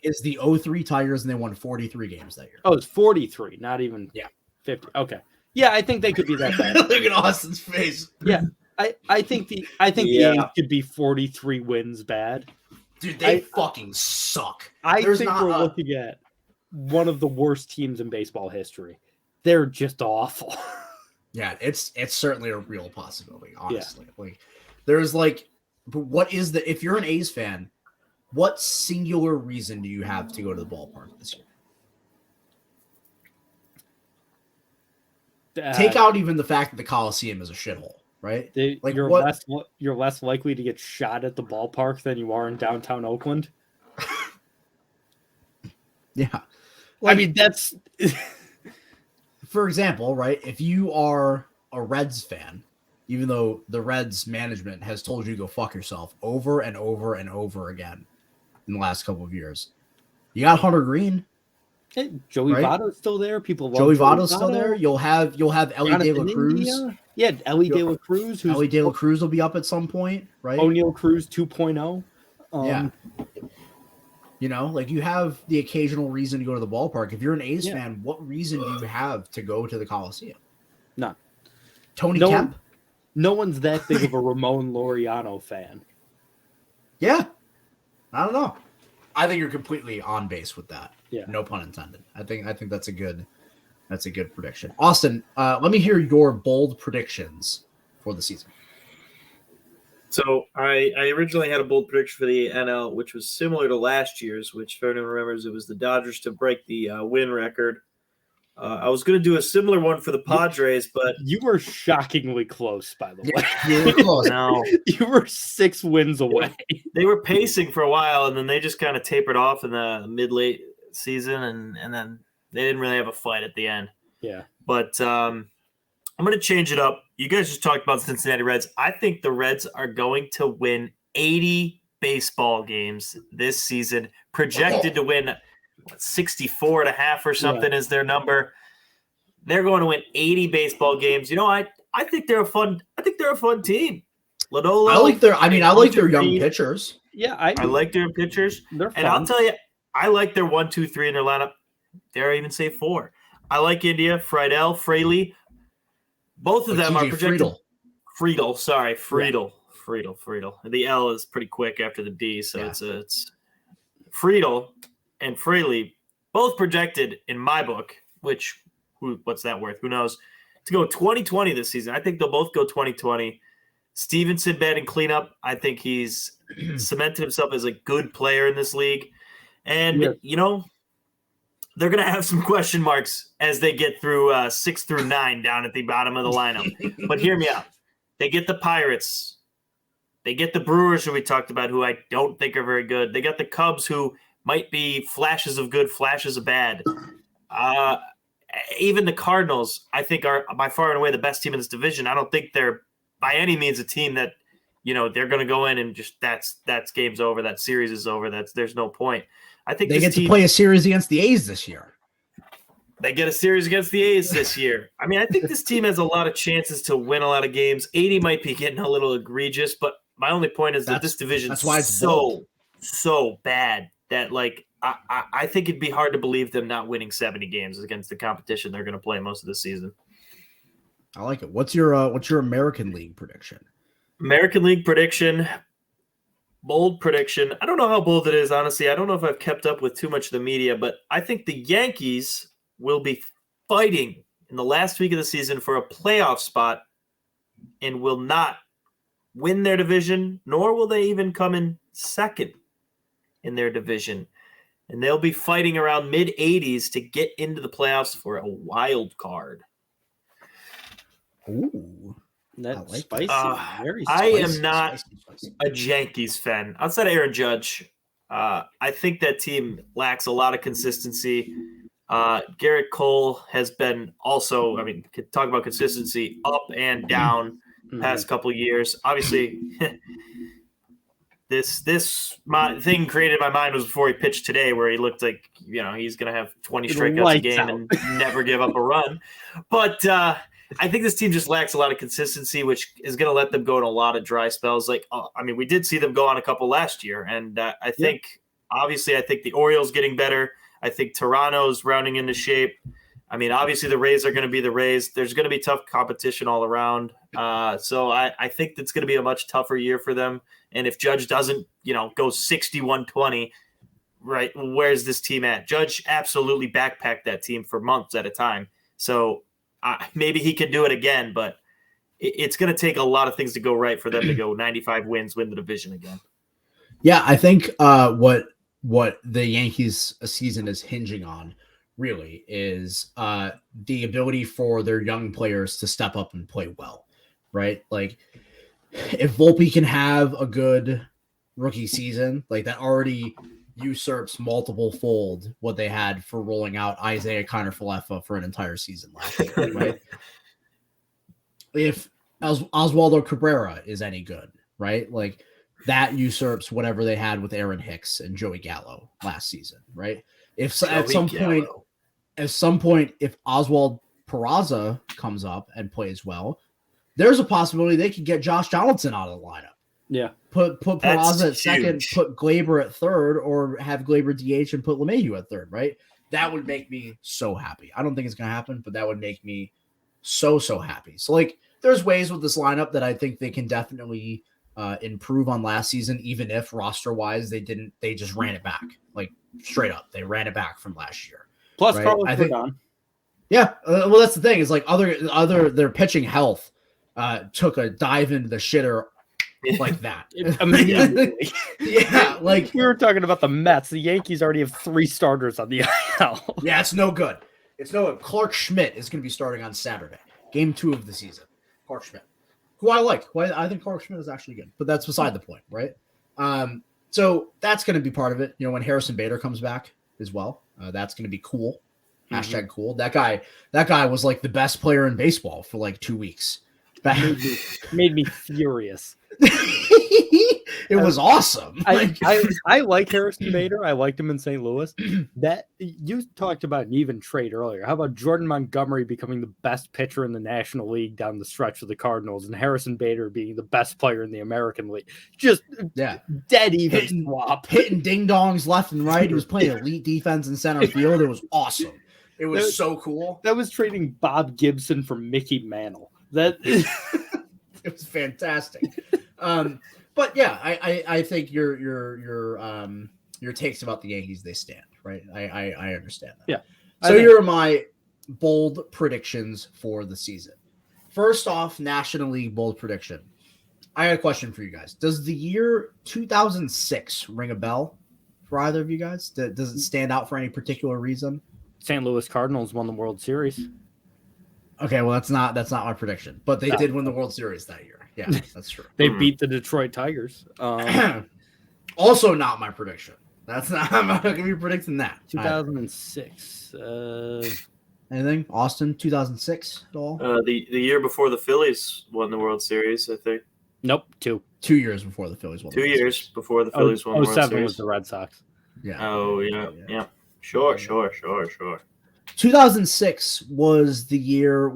Speaker 1: is the 03 Tigers, and they won 43 games that year.
Speaker 3: Oh, it's 43, not even 50. Okay. Yeah, I think they could be that bad.
Speaker 1: Look at Austin's face.
Speaker 3: Yeah. I think the A's could be 43 wins bad.
Speaker 1: Dude, they fucking suck.
Speaker 3: I think we're looking at one of the worst teams in baseball history. They're just awful.
Speaker 1: Yeah, it's certainly a real possibility, honestly. Like, there's like, but what is if you're an A's fan, what singular reason do you have to go to the ballpark this year? Take out even the fact that the Coliseum is a shithole, right?
Speaker 3: You're less likely to get shot at the ballpark than you are in downtown Oakland.
Speaker 1: Yeah.
Speaker 3: I mean, that's
Speaker 1: for example, right? If you are a Reds fan, even though the Reds management has told you to go fuck yourself over and over and over again in the last couple of years, you got Hunter Green.
Speaker 3: Hey, Joey Votto's still there. People love
Speaker 1: Joey Votto's still there. You'll have Ellie De La Cruz.
Speaker 3: Yeah, Ellie De La Cruz.
Speaker 1: Ellie De La Cruz will be up at some point, right?
Speaker 3: O'Neal Cruz 2.0.
Speaker 1: Yeah. You know, like you have the occasional reason to go to the ballpark. If you're an A's fan, what reason do you have to go to the Coliseum?
Speaker 3: None.
Speaker 1: Tony Kemp?
Speaker 3: No one's that big of a Ramon Laureano fan.
Speaker 1: Yeah. I don't know. I think you're completely on base with that.
Speaker 3: Yeah.
Speaker 1: No pun intended. I think that's a good prediction. Austin, let me hear your bold predictions for the season.
Speaker 2: So I originally had a bold prediction for the NL, which was similar to last year's, which if anyone remembers, it was the Dodgers to break the win record. I was going to do a similar one for the Padres, but
Speaker 3: you were shockingly close, by the way.
Speaker 1: You were close.
Speaker 2: No.
Speaker 3: You were 6 wins away.
Speaker 2: They were pacing for a while, and then they just kind of tapered off in the mid-late season, and then they didn't really have a fight at the end.
Speaker 3: Yeah.
Speaker 2: But I'm going to change it up. You guys just talked about Cincinnati Reds. I think the Reds are going to win 80 baseball games this season, projected to win 64.5 or something is their number. They're going to win 80 baseball games. You know, I think they're a fun team. Lodolo,
Speaker 1: I like their young pitchers.
Speaker 3: Yeah,
Speaker 2: I like their pitchers.
Speaker 3: They're fun.
Speaker 2: And I'll tell you, I like their 1, 2, 3 in their lineup. Dare I even say 4? I like India, Friedel, Fraley. Both of them are projected. Friedel. The L is pretty quick after the D, so it's Friedel and Fraley, both projected in my book. What's that worth? Who knows? To go 2020 this season, I think they'll both go 2020. Stevenson batting cleanup. I think he's cemented himself as a good player in this league, and you know. They're going to have some question marks as they get through 6 through 9 down at the bottom of the lineup. But hear me out. They get the Pirates. They get the Brewers, who we talked about, who I don't think are very good. They got the Cubs, who might be flashes of good, flashes of bad. Even the Cardinals, I think, are by far and away the best team in this division. I don't think they're by any means a team that, you know, they're going to go in and just that's game's over. That series is over. There's no point. I think
Speaker 1: they get to play a series against the A's this year.
Speaker 2: They get a series against the A's this year. I mean, I think this team has a lot of chances to win a lot of games. 80 might be getting a little egregious, but my only point is that this division is so bad that, like, I think it'd be hard to believe them not winning 70 games against the competition they're going to play most of the season.
Speaker 1: I like it. What's your American League prediction?
Speaker 2: American League prediction. Bold prediction. I don't know how bold it is, honestly. I don't know if I've kept up with too much of the media, but I think the Yankees will be fighting in the last week of the season for a playoff spot and will not win their division, nor will they even come in second in their division. And they'll be fighting around mid-80s to get into the playoffs for a wild card.
Speaker 1: Ooh.
Speaker 3: That's
Speaker 1: like
Speaker 3: spicy. Very spicy.
Speaker 2: I am not a Yankees fan. Outside of Aaron Judge, I think that team lacks a lot of consistency. Garrett Cole has been also, I mean, talk about consistency up and down past couple of years. Obviously, this thing created in my mind was before he pitched today, where he looked like, you know, he's going to have 20 strikeouts a game and never give up a run. But I think this team just lacks a lot of consistency, which is going to let them go in a lot of dry spells. Like, we did see them go on a couple last year, and I think, obviously, I think the Orioles getting better. I think Toronto's rounding into shape. Obviously, the Rays are going to be the Rays. There's going to be tough competition all around. So I think it's going to be a much tougher year for them. And if Judge doesn't, go 61-20, right, where's this team at? Judge absolutely backpacked that team for months at a time. So maybe he can do it again, but it's going to take a lot of things to go right for them to go 95 wins, win the division again.
Speaker 1: Yeah, I think what the Yankees season is hinging on really is the ability for their young players to step up and play well, right? Like if Volpe can have a good rookie season, like that already usurps multiple fold what they had for rolling out Isaiah Kiner-Falefa for an entire season last year, right? If Oswaldo Cabrera is any good, right? Like that usurps whatever they had with Aaron Hicks and Joey Gallo last season, right? If at some point, if Oswald Peraza comes up and plays well, there's a possibility they could get Josh Donaldson out of the lineup.
Speaker 3: Yeah.
Speaker 1: Put Peraza at second, put Glaber at third, or have Glaber DH and put LeMahieu at third, right? That would make me so happy. I don't think it's going to happen, but that would make me so happy. So, like, there's ways with this lineup that I think they can definitely improve on last season, even if roster-wise they just ran it back. Like, straight up. They ran it back from last year.
Speaker 3: Plus,
Speaker 1: right?
Speaker 3: Carlos Rodon.
Speaker 1: Yeah. Well, that's the thing. Is like their pitching health took a dive into the shitter like that. Yeah, like
Speaker 3: we were talking about the Mets. The Yankees already have 3 starters on the IL.
Speaker 1: Yeah, it's no good. It's no good. Clark Schmidt is going to be starting on Saturday, game 2 of the season. Clark Schmidt, who I like. I think Clark Schmidt is actually good, but that's beside the point, right? So that's going to be part of it. When Harrison Bader comes back as well, that's going to be cool. Hashtag cool. That guy was like the best player in baseball for like 2 weeks.
Speaker 3: Made me furious.
Speaker 1: It was awesome.
Speaker 3: I like Harrison Bader. I liked him in St. Louis. That you talked about an even trade earlier. How about Jordan Montgomery becoming the best pitcher in the National League down the stretch of the Cardinals, and Harrison Bader being the best player in the American League? Just dead even swap,
Speaker 1: hitting ding dongs left and right. He was playing elite defense in center field. It was awesome. It was so cool.
Speaker 3: That was trading Bob Gibson for Mickey Mantle.
Speaker 1: It was fantastic. But yeah, I think your takes about the Yankees, they stand, right? I understand that.
Speaker 3: Yeah.
Speaker 1: So here are my bold predictions for the season. First off, National League bold prediction. I got a question for you guys. Does the year 2006 ring a bell for either of you guys? Does it stand out for any particular reason?
Speaker 3: St. Louis Cardinals won the World Series.
Speaker 1: Okay, well that's not my prediction, but they did win the World Series that year. Yeah, that's true.
Speaker 3: They beat the Detroit Tigers.
Speaker 1: Also not my prediction. I'm not going to be predicting that.
Speaker 3: 2006.
Speaker 1: Anything? Austin, 2006 at all?
Speaker 2: The year before the Phillies won the World Series, I think.
Speaker 3: Nope, 2
Speaker 1: years before the Phillies won.
Speaker 2: 2 years before the Phillies won the World Series.
Speaker 3: 07 was the Red Sox.
Speaker 1: Yeah.
Speaker 2: Oh yeah. Sure.
Speaker 1: 2006 was the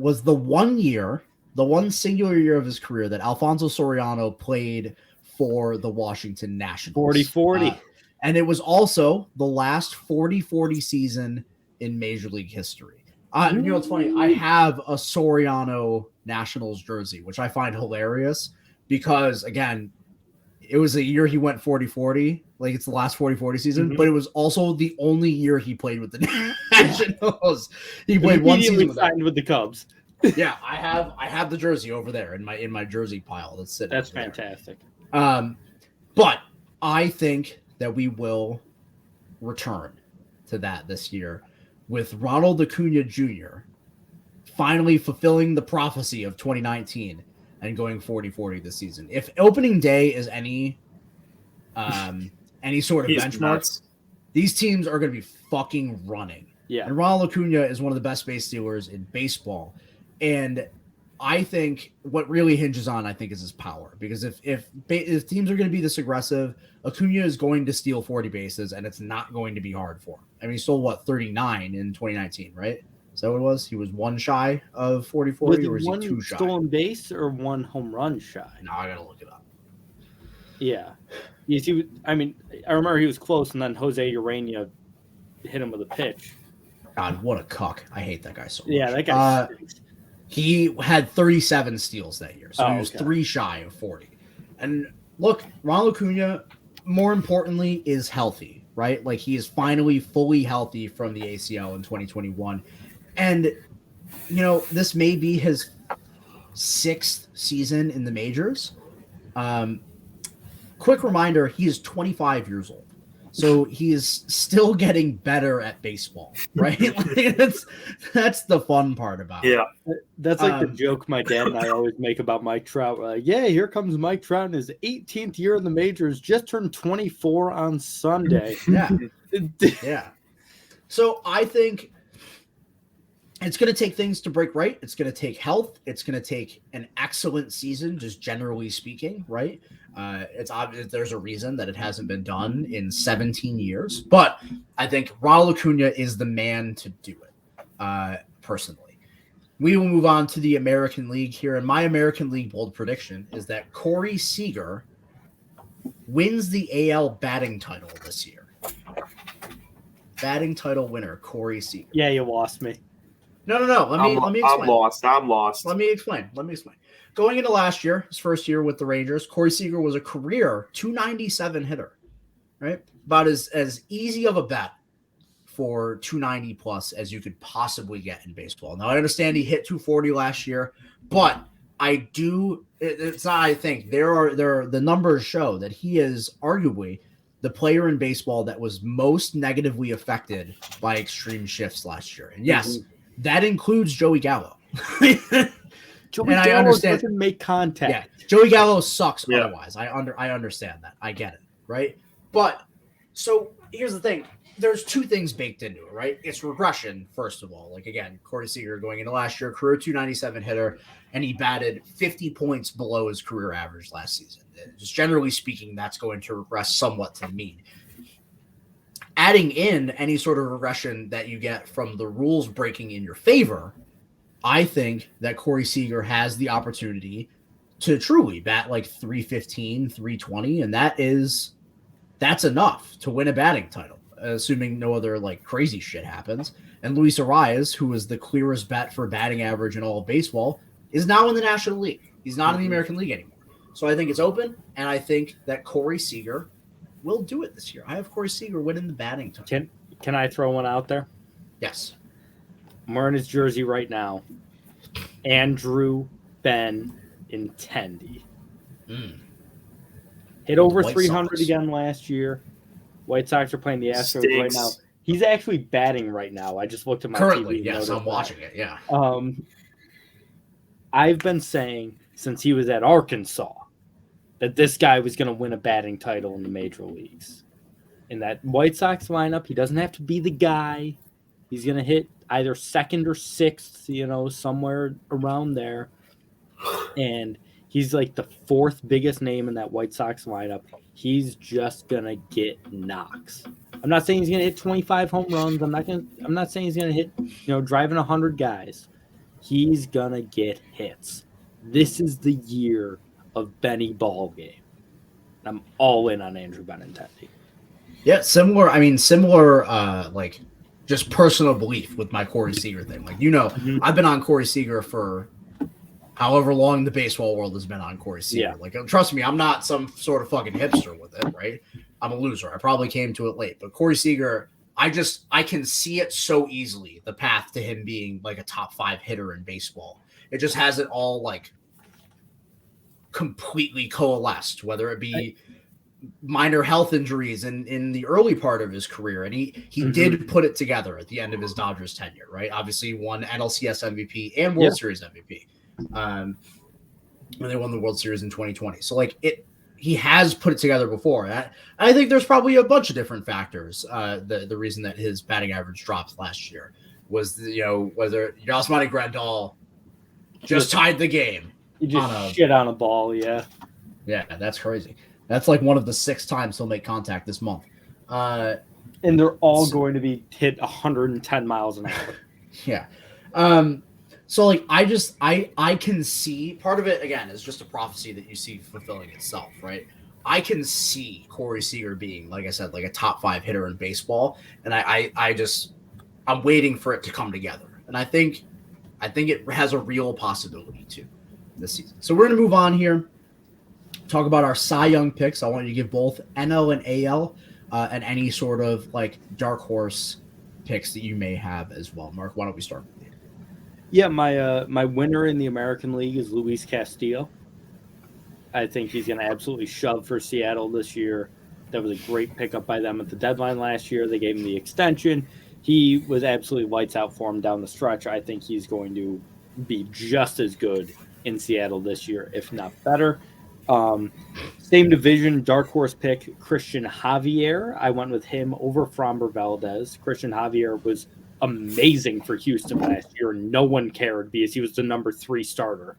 Speaker 1: one singular year of his career that Alfonso Soriano played for the Washington Nationals.
Speaker 3: 40-40.
Speaker 1: And it was also the last 40-40 season in Major League history. It's funny. I have a Soriano Nationals jersey, which I find hilarious because, again, it was a year he went 40-40. Like, it's the last 40-40 season, but it was also the only year he played with the Nationals. He played one season
Speaker 3: with the Cubs.
Speaker 1: Yeah, I have the jersey over there in my jersey pile. That's
Speaker 3: fantastic.
Speaker 1: But I think that we will return to that this year with Ronald Acuna Jr. finally fulfilling the prophecy of 2019 and going 40-40 this season. If opening day is any sort of benchmarks, these teams are going to be fucking running.
Speaker 3: Yeah.
Speaker 1: And Ronald Acuna is one of the best base stealers in baseball. And I think what really hinges on, is his power. Because if teams are going to be this aggressive, Acuna is going to steal 40 bases, and it's not going to be hard for him. I mean, he stole, 39 in 2019, right? Is that what it was? He was one shy of 40-40,
Speaker 3: Was
Speaker 1: or was he
Speaker 3: one
Speaker 1: two shy?
Speaker 3: stolen base or one home run shy?
Speaker 1: No, I gotta look it up.
Speaker 3: Yeah. Yes, I remember he was close, and then Jose Urania hit him with a pitch.
Speaker 1: God, what a cuck. I hate that guy so much.
Speaker 3: Yeah, that guy stinks.
Speaker 1: He had 37 steals that year, so he was 3 shy of 40. And look, Ronald Acuna, more importantly, is healthy, right? Like, he is finally fully healthy from the ACL in 2021. And, this may be his 6th season in the majors. Quick reminder, he is 25 years old. So he is still getting better at baseball, right? Like, that's the fun part about it.
Speaker 3: That's like the joke my dad and I always make about Mike Trout. We're like, yeah, here comes Mike Trout in his 18th year in the majors, just turned 24 on Sunday.
Speaker 1: Yeah. So I think it's going to take things to break right. It's going to take health. It's going to take an excellent season, just generally speaking, right? It's obvious there's a reason that it hasn't been done in 17 years, but I think Ronald Acuna is the man to do it, personally. We will move on to the American League here, and my American League bold prediction is that Corey Seager wins the AL batting title this year. Batting title winner, Corey Seager.
Speaker 3: Yeah, you lost me.
Speaker 1: No. Let me explain.
Speaker 2: I'm lost.
Speaker 1: Let me explain. Going into last year, his first year with the Rangers, Corey Seager was a career 297 hitter, right? About as easy of a bet for 290 plus as you could possibly get in baseball. Now, I understand he hit 240 last year, but it's not, I think the numbers show that he is arguably the player in baseball that was most negatively affected by extreme shifts last year. And yes, that includes Joey Gallo.
Speaker 3: Joey Gallo doesn't make contact.
Speaker 1: Yeah, Joey Gallo sucks otherwise. I understand that. I get it, right? But so here's the thing. There's 2 things baked into it, right? It's regression, first of all. Like, again, Corey Seager going into last year, career 297 hitter, and he batted 50 points below his career average last season. Just generally speaking, that's going to regress somewhat to the mean. Adding in any sort of regression that you get from the rules breaking in your favor, I think that Corey Seager has the opportunity to truly bat like 315, 320, and that's enough to win a batting title, assuming no other like crazy shit happens. And Luis Arias, who was the clearest bet for batting average in all of baseball, is now in the National League. He's not in the American League anymore. So I think it's open, and I think that Corey Seager will do it this year. I have Corey Seager winning the batting title.
Speaker 3: Can I throw one out there?
Speaker 1: Yes.
Speaker 3: I'm wearing his jersey right now. Andrew Benintendi. Hit over 300 again last year. White Sox are playing the Astros right now. He's actually batting right now. I just looked at my
Speaker 1: currently,
Speaker 3: TV.
Speaker 1: Yes, I'm watching it, yeah.
Speaker 3: I've been saying since he was at Arkansas that this guy was going to win a batting title in the major leagues. In that White Sox lineup, he doesn't have to be the guy. He's going to hit either second or sixth, somewhere around there. And he's like the 4th biggest name in that White Sox lineup. He's just going to get knocks. I'm not saying he's going to hit 25 home runs. I'm not saying he's going to hit, driving 100 guys. He's going to get hits. This is the year of Benny ball game. I'm all in on Andrew Benintendi.
Speaker 1: Yeah, similar, like just personal belief with my Corey Seager thing. Like, I've been on Corey Seager for however long the baseball world has been on Corey Seager.
Speaker 3: Yeah.
Speaker 1: Like, trust me, I'm not some sort of fucking hipster with it, right? I'm a loser. I probably came to it late. But Corey Seager, I can see it so easily, the path to him being like a top 5 hitter in baseball. It just hasn't all like completely coalesced, whether it be minor health injuries in the early part of his career. And he did put it together at the end of his Dodgers tenure, right? Obviously won NLCS MVP and World Series MVP. When they won the World Series in 2020. So like he has put it together before. I think there's probably a bunch of different factors. The reason that his batting average dropped last year was, whether Yasmani Grandal just tied the game.
Speaker 3: You just shit on a ball, yeah.
Speaker 1: Yeah, that's crazy. That's like one of the 6 times he'll make contact this month.
Speaker 3: And they're all going to be hit 110 miles an hour.
Speaker 1: Yeah. So like I can see part of it again is just a prophecy that you see fulfilling itself, right? I can see Corey Seager being, like I said, like a top 5 hitter in baseball, and I'm waiting for it to come together, and I think it has a real possibility too this season. So we're gonna move on here, talk about our Cy Young picks. I want you to give both NL and AL, and any sort of like dark horse picks that you may have as well. Mark, why don't we start with you?
Speaker 3: Yeah, my winner in the American League is Luis Castillo. I think he's going to absolutely shove for Seattle this year. That was a great pickup by them at the deadline last year. They gave him the extension. He was absolutely lights out for him down the stretch. I think he's going to be just as good in Seattle this year, if not better. Same division, dark horse pick, Christian Javier. I went with him over Framber Valdez. Christian Javier was amazing for Houston last year. No one cared because he was the number 3 starter.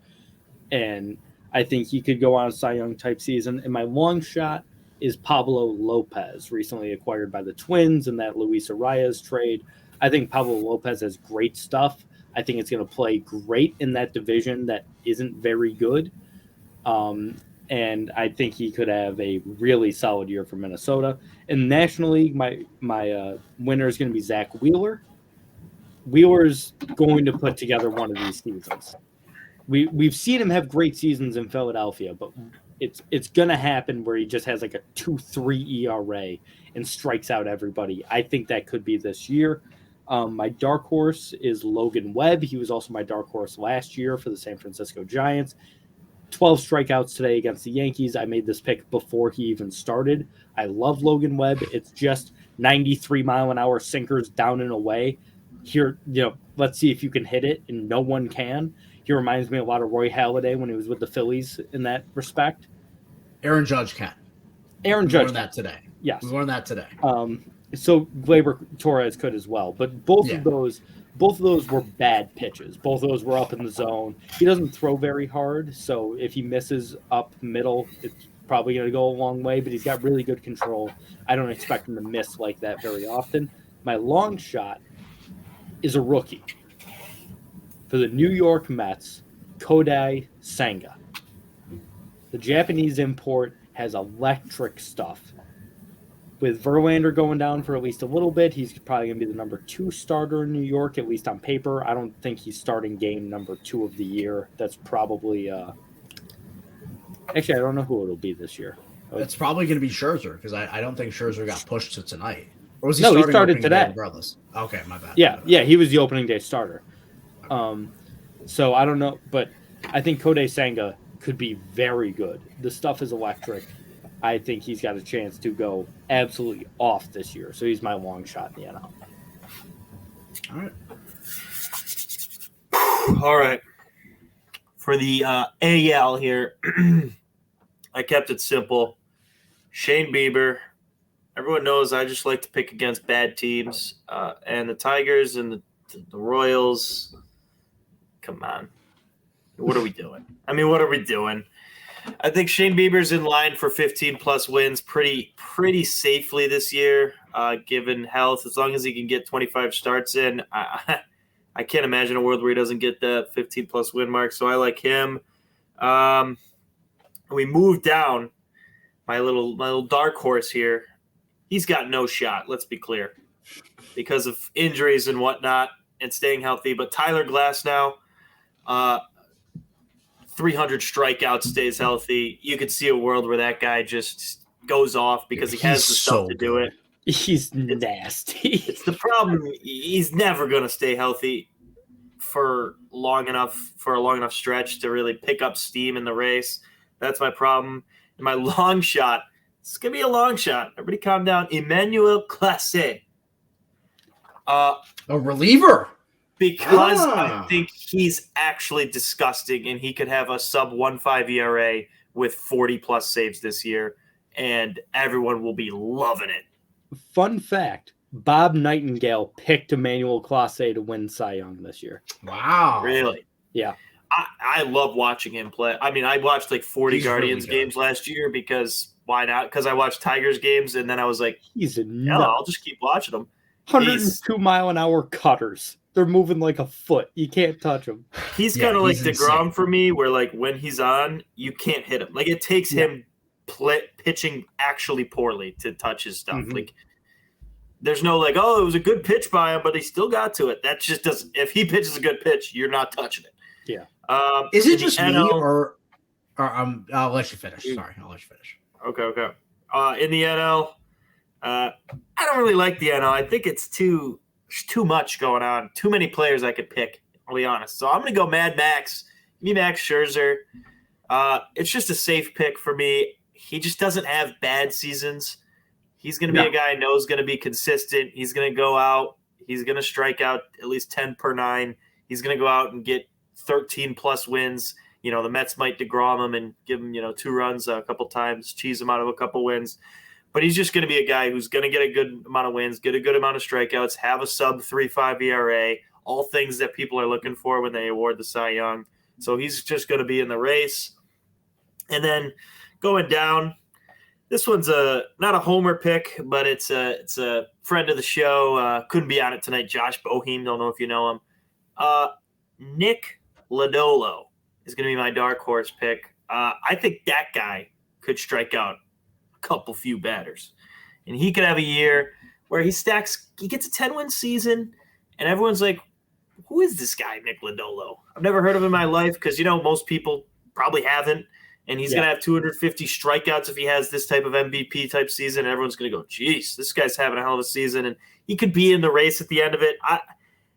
Speaker 3: And I think he could go on a Cy Young type season. And my long shot is Pablo Lopez, recently acquired by the Twins in that Luis Arias trade. I think Pablo Lopez has great stuff. I think it's going to play great in that division that isn't very good. And I think he could have a really solid year for Minnesota. In the National League, my winner is going to be Zach Wheeler. Wheeler's going to put together one of these seasons. We've seen him have great seasons in Philadelphia, but it's going to happen where he just has like a 2.3 ERA and strikes out everybody. I think that could be this year. My dark horse is Logan Webb. He was also my dark horse last year for the San Francisco Giants. 12 strikeouts today against the Yankees. I made this pick before he even started. I love Logan Webb. It's just 93-mile-an-hour sinkers down and away. Here, let's see if you can hit it, and no one can. He reminds me a lot of Roy Halladay when he was with the Phillies in that respect.
Speaker 1: Aaron Judge can.
Speaker 3: Aaron Judge
Speaker 1: learned that today.
Speaker 3: Yes.
Speaker 1: We learned that today.
Speaker 3: So Gleyber Torres could as well. But both of those were bad pitches. Both of those were up in the zone. He doesn't throw very hard, so if he misses up middle, it's probably going to go a long way, but he's got really good control. I don't expect him to miss like that very often. My long shot is a rookie. For the New York Mets, Kodai Senga. The Japanese import has electric stuff. With Verlander going down for at least a little bit, he's probably going to be the number 2 starter in New York, at least on paper. I don't think he's starting game number 2 of the year. That's probably actually, I don't know who it'll be this year.
Speaker 1: It's probably going to be Scherzer because I don't think Scherzer got pushed to tonight. Or was he
Speaker 3: he
Speaker 1: started
Speaker 3: today.
Speaker 1: Regardless. Okay, my bad.
Speaker 3: Yeah, he was the opening day starter. So I don't know, but I think Kodai Senga could be very good. The stuff is electric. I think he's got a chance to go absolutely off this year. So he's my long shot in the NL.
Speaker 2: All right. For the AL here, I kept it simple. Shane Bieber. Everyone knows I just like to pick against bad teams. And the Tigers and the Royals. Come on. What are we doing? What are we doing? I think Shane Bieber's in line for 15-plus wins pretty safely this year, given health. As long as he can get 25 starts in, I can't imagine a world where he doesn't get that 15-plus win mark, so I like him. We move down. My little dark horse here. He's got no shot, let's be clear, because of injuries and whatnot and staying healthy. But Tyler Glasnow, 300 strikeouts, stays healthy. You could see a world where that guy just goes off because he has the stuff to do it.
Speaker 3: He's nasty.
Speaker 2: It's the problem. He's never going to stay healthy for a long enough stretch to really pick up steam in the race. That's my problem. And my long shot, it's going to be a long shot. Everybody calm down. Emmanuel Clase.
Speaker 1: A reliever.
Speaker 2: Because I think he's actually disgusting, and he could have a sub 1.5 ERA with 40-plus saves this year, and everyone will be loving it.
Speaker 3: Fun fact, Bob Nightingale picked Emmanuel Clase to win Cy Young this year.
Speaker 1: Wow.
Speaker 2: Really?
Speaker 3: Yeah.
Speaker 2: I love watching him play. I watched like 40 Guardians games last year because why not? Because I watched Tigers games, and then I was like,
Speaker 3: he's
Speaker 2: I'll just keep watching them.
Speaker 3: 102-mile-an-hour cutters. they're moving like a foot. You can't touch them.
Speaker 2: He's kind of like
Speaker 1: he's
Speaker 2: DeGrom
Speaker 1: insane.
Speaker 2: for me, where like when he's on, you can't hit him. Like it takes him pitching actually poorly to touch his stuff.
Speaker 3: Mhm.
Speaker 2: Like there's no like, oh, it was a good pitch by him, but he still got to it. That just doesn't. If he pitches a good pitch, you're not touching it.
Speaker 3: Yeah.
Speaker 1: Is
Speaker 2: in
Speaker 1: it
Speaker 2: the
Speaker 1: just me,
Speaker 2: NL
Speaker 1: or I'll let you finish. Sorry, I'll let you finish.
Speaker 2: Okay. In the NL, I don't really like the NL. I think it's too much going on. Too many players I could pick. I'll be honest. So I'm going to go Mad Max. Give me Max Scherzer. It's just a safe pick for me. He just doesn't have bad seasons. He's going to be a guy I know is going to be consistent. He's going to go out. He's going to strike out at least 10 per 9. He's going to go out and get 13-plus wins. You know, the Mets might DeGrom him and give him, 2 runs a couple times, cheese him out of a couple wins. But he's just going to be a guy who's going to get a good amount of wins, get a good amount of strikeouts, have a sub 3.5 ERA, all things that people are looking for when they award the Cy Young. So he's just going to be in the race. And then going down, this one's not a homer pick, but it's a friend of the show. Couldn't be on it tonight. Josh Boheim, don't know if you know him. Nick Lodolo is going to be my dark horse pick. I think that guy could strike out a couple few batters, and he could have a year where he gets a 10-win season, and everyone's like, who is this guy, Nick Lodolo? I've never heard of him in my life because, most people probably haven't. And he's going to have 250 strikeouts if he has this type of MVP type season. And everyone's going to go, geez, this guy's having a hell of a season. And he could be in the race at the end of it.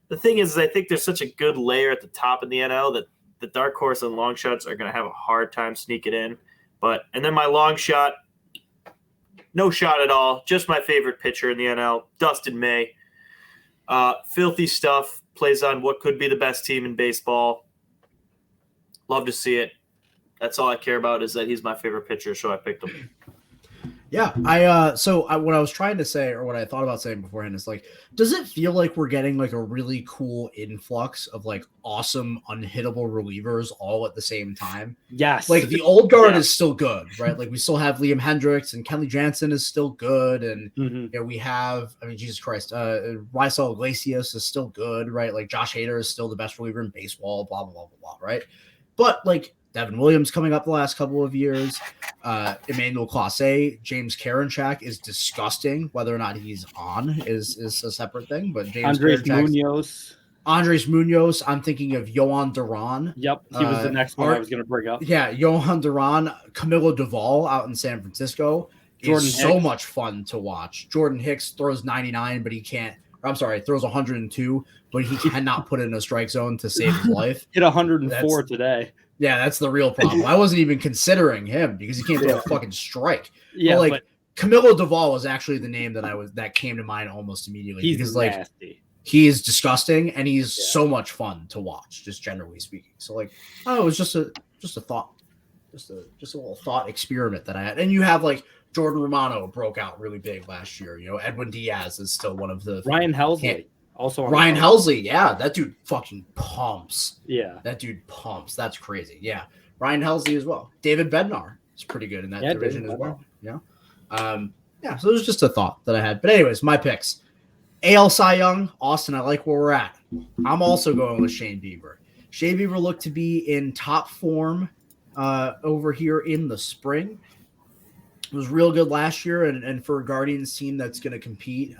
Speaker 2: The thing is I think there's such a good layer at the top in the NL that the dark horse and long shots are going to have a hard time sneaking in. And then my long shot, no shot at all. Just my favorite pitcher in the NL, Dustin May. Filthy stuff, plays on what could be the best team in baseball. Love to see it. That's all I care about is that he's my favorite pitcher, so I picked him.
Speaker 1: Yeah, what I was trying to say, or what I thought about saying beforehand, is like, does it feel like we're getting like a really cool influx of like awesome unhittable relievers all at the same time?
Speaker 3: Yes.
Speaker 1: Like the old guard is still good, right? Like we still have Liam Hendricks and Kenley Jansen is still good, and we have, Jesus Christ, Raisel Iglesias is still good, right? Like Josh Hader is still the best reliever in baseball, blah blah blah blah blah, right? But like Devin Williams coming up the last couple of years. Emmanuel Clase, James Karinchak is disgusting. Whether or not he's on is a separate thing. But James Andres Munoz. I'm thinking of Yohan Duran.
Speaker 3: Yep, he was the next one I was going to bring up.
Speaker 1: Yeah, Yohan Duran, Camilo Duvall out in San Francisco. Is so much fun to watch. Jordan Hicks throws 99, but he can't. I'm sorry, throws 102, but he cannot put it in a strike zone to save his life.
Speaker 3: Hit 104 today.
Speaker 1: Yeah, that's the real problem. I wasn't even considering him because he can't throw a fucking strike.
Speaker 3: Yeah,
Speaker 1: but Camilo Duvall was actually the name that came to mind almost immediately.
Speaker 3: He's nasty.
Speaker 1: He is disgusting and he's so much fun to watch, just generally speaking. So it was just a thought, just a little thought experiment that I had. And you have like Jordan Romano broke out really big last year. Edwin Diaz is still one of the
Speaker 3: Ryan Helsley. Also
Speaker 1: Ryan Helsley, yeah, that dude fucking pumps.
Speaker 3: Yeah.
Speaker 1: That dude pumps. That's crazy. Yeah. Ryan Helsley as well. David Bednar is pretty good in that division as well. Yeah. So it was just a thought that I had. But anyways, my picks. AL Cy Young, Austin, I like where we're at. I'm also going with Shane Bieber. Shane Bieber looked to be in top form over here in the spring. It was real good last year, and for a Guardians team that's going to compete.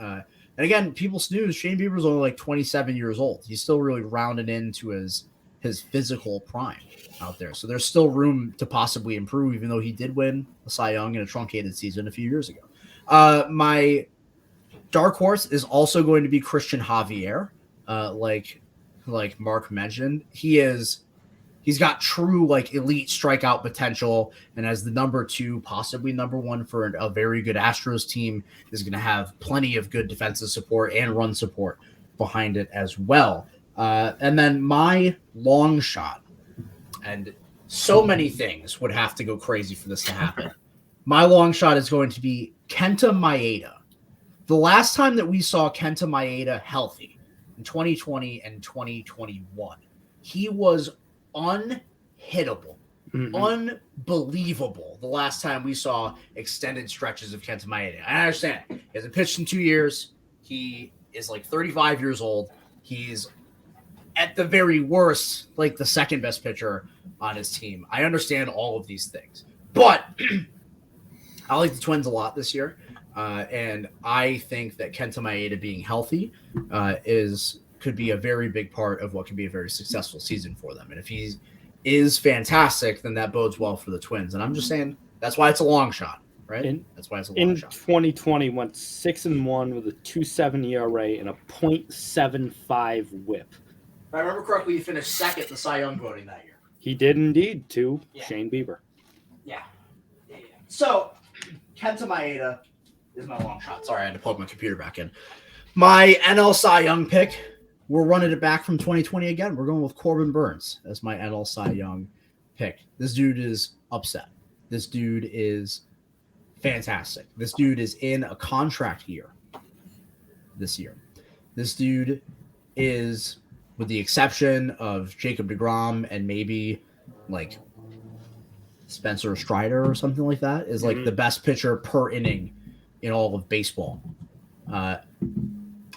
Speaker 1: And again, people snooze. Shane Bieber's only like 27 years old. He's still really rounded into his physical prime out there. So there's still room to possibly improve, even though he did win a Cy Young in a truncated season a few years ago. My dark horse is also going to be Christian Javier. Like Mark mentioned, he's got true like elite strikeout potential, and as the number 2, possibly number 1 for a very good Astros team, is going to have plenty of good defensive support and run support behind it as well. And then my long shot, and so many things would have to go crazy for this to happen. My long shot is going to be Kenta Maeda. The last time that we saw Kenta Maeda healthy in 2020 and 2021, he was unhittable, unbelievable. The last time we saw extended stretches of Kenta Maeda. I understand he hasn't pitched in 2 years. He is like 35 years old. He's at the very worst, like the second best pitcher on his team. I understand all of these things, but I like the Twins a lot this year. And I think that Kenta Maeda being healthy could be a very big part of what can be a very successful season for them. And if he is fantastic, then that bodes well for the Twins. And I'm just saying that's why it's a long shot, right? That's why it's a long shot.
Speaker 3: 2020, went 6-1 with a 2.7 ERA and a .75 WHIP.
Speaker 1: If I remember correctly, he finished second in the Cy Young voting that year.
Speaker 3: He did indeed, to Shane Bieber.
Speaker 1: Yeah. So, Kenta Maeda is my long shot. Sorry, I had to plug my computer back in. My NL Cy Young pick, we're running it back from 2020 again. We're going with Corbin Burns as my NL Cy Young pick. This dude is upset. This dude is fantastic. This dude is in a contract year this year. This dude is, with the exception of Jacob deGrom and maybe like Spencer Strider or something like that, is like the best pitcher per inning in all of baseball.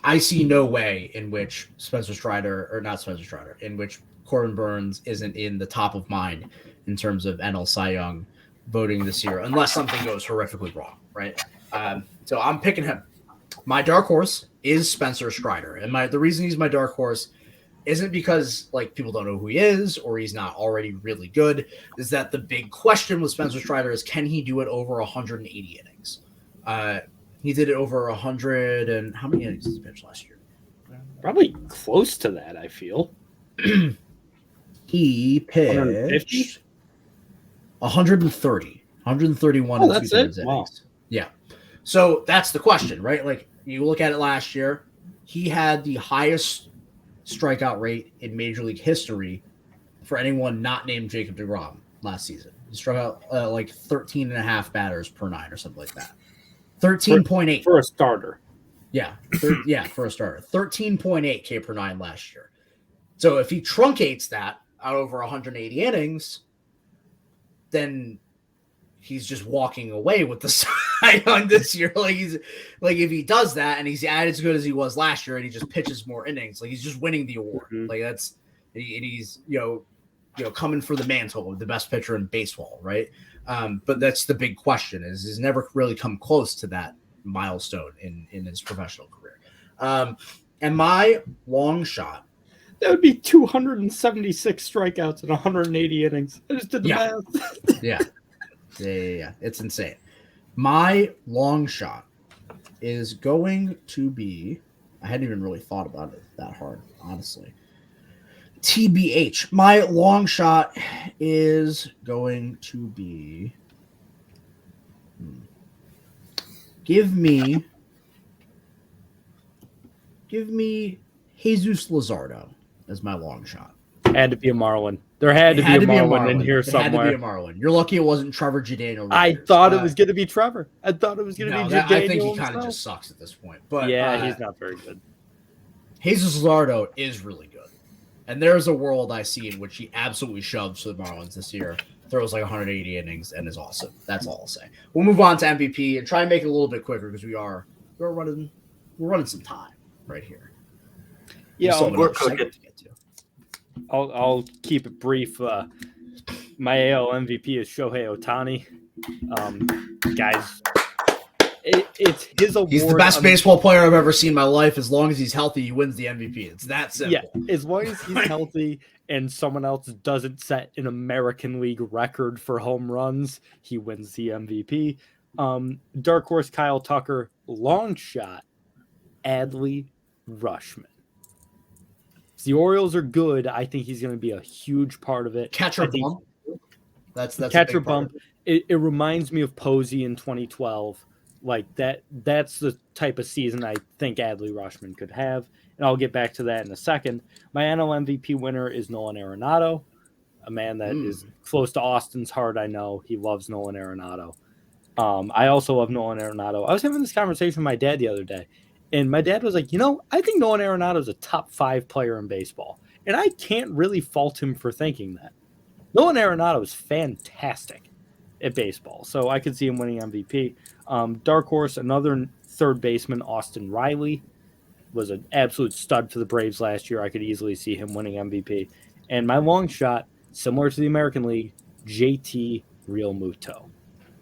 Speaker 1: I see no way in which in which Corbin Burns isn't in the top of mind in terms of NL Cy Young voting this year, unless something goes horrifically wrong, right? So I'm picking him. My dark horse is Spencer Strider, and the reason he's my dark horse isn't because like people don't know who he is or he's not already really good. Is that the big question with Spencer Strider is, can he do it over 180 innings? He did it over 100 and how many innings did he pitch last year?
Speaker 3: Probably close to that, I feel.
Speaker 1: He pitched 130, 131
Speaker 3: and 2/3 innings.
Speaker 1: Wow. Yeah. So that's the question, right? Like you look at it last year, he had the highest strikeout rate in Major League history for anyone not named Jacob deGrom last season. He struck out like 13 and a half batters per nine or something like that. 13.8
Speaker 3: for a starter.
Speaker 1: Yeah. For a starter. 13.8 K per nine last year. So if he truncates that out over 180 innings, then he's just walking away with the Cy Young this year. Like if he does that and he's as good as he was last year and he just pitches more innings, like he's just winning the award. Like that's and he's coming for the mantle, the best pitcher in baseball, right? But that's the big question is he's never really come close to that milestone in his professional career. And my long shot,
Speaker 3: that would be 276 strikeouts in 180 innings. I just did the math.
Speaker 1: Yeah. It's insane. My long shot is going to be, I hadn't even really thought about it that hard, honestly. TBH. My long shot is going to be, give me Jesus Luzardo as my long shot.
Speaker 3: Had to be a Marlin. There had to be a Marlin in here somewhere. It had to be a
Speaker 1: Marlin. You're lucky it wasn't Trevor Jadaniel.
Speaker 3: I thought it was going to be Trevor. I thought it was going to be Jadaniel.
Speaker 1: I think he kind of just sucks at this point. But
Speaker 3: yeah, he's not very good.
Speaker 1: Jesus Luzardo is really good. And there's a world I see in which he absolutely shoves for the Marlins this year, throws like 180 innings, and is awesome. That's all I'll say. We'll move on to MVP and try and make it a little bit quicker because we're running some time right here.
Speaker 3: Yeah,
Speaker 2: we're cooking.
Speaker 3: I'll keep it brief. My AL MVP is Shohei Ohtani. Guys, it's his award.
Speaker 1: He's the best baseball player I've ever seen in my life. As long as he's healthy, he wins the MVP. It's that simple.
Speaker 3: Yeah, as long as he's healthy and someone else doesn't set an American League record for home runs, he wins the MVP. Dark horse Kyle Tucker, long shot Adley Rutschman. The Orioles are good. I think he's going to be a huge part of it.
Speaker 1: Catcher bump. That's
Speaker 3: catcher bump. It reminds me of Posey in 2012. Like that. That's the type of season I think Adley Rutschman could have, and I'll get back to that in a second. My NL MVP winner is Nolan Arenado, a man that is close to Austin's heart. I know he loves Nolan Arenado. I also love Nolan Arenado. I was having this conversation with my dad the other day. And my dad was like, I think Nolan Arenado is a top 5 player in baseball. And I can't really fault him for thinking that. Nolan Arenado is fantastic at baseball. So I could see him winning MVP. Dark horse, another third baseman, Austin Riley. was an absolute stud for the Braves last year. I could easily see him winning MVP. And my long shot, similar to the American League, JT Realmuto.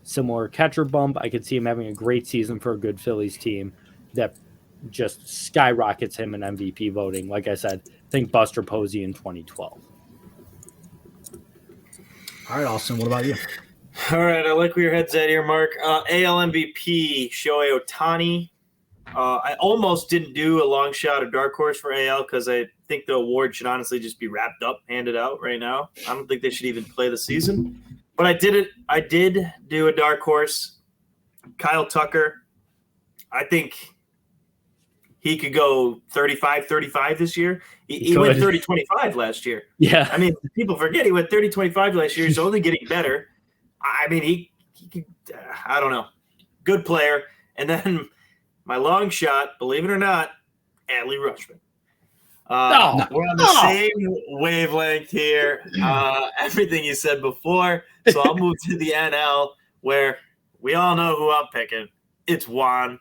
Speaker 3: Similar catcher bump. I could see him having a great season for a good Phillies team that just skyrockets him in MVP voting. Like I said, think Buster Posey in 2012.
Speaker 1: All right, Austin, what about you?
Speaker 2: All right, I like where your head's at here, Mark. AL MVP, Shohei Ohtani. I almost didn't do a long shot of dark horse for AL because I think the award should honestly just be wrapped up, handed out right now. I don't think they should even play the season. But I did it. I did do a dark horse. Kyle Tucker. I think he could go 35-35 this year. He went 30-25 last year.
Speaker 3: Yeah.
Speaker 2: I mean, people forget he went 30-25 last year. He's only getting better. I mean, he I don't know. Good player. And then my long shot, believe it or not, Adley Rutschman. We're on the same wavelength here. Everything you said before. So I'll move to the NL where we all know who I'm picking. It's Juan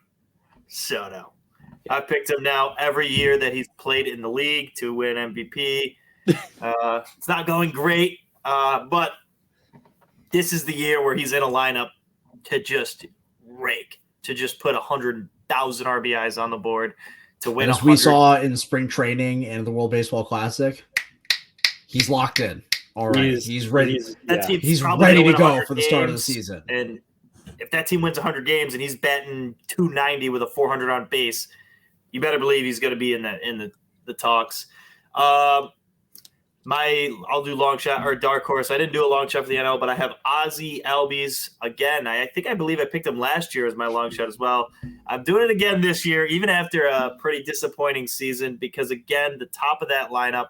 Speaker 2: Soto. I picked him now every year that he's played in the league to win MVP. It's not going great, but this is the year where he's in a lineup to just rake, to just put 100,000 RBIs on the board to win.
Speaker 1: As we saw in spring training and the World Baseball Classic, he's locked in. All right, he's ready. He's ready to go for the start of the season.
Speaker 2: And if that team wins 100 games and he's batting 290 with a 400 on base, you better believe he's going to be in the talks. I'll do long shot or dark horse. I didn't do a long shot for the NL, but I have Ozzie Albies again. I believe I picked him last year as my long shot as well. I'm doing it again this year, even after a pretty disappointing season, because again, the top of that lineup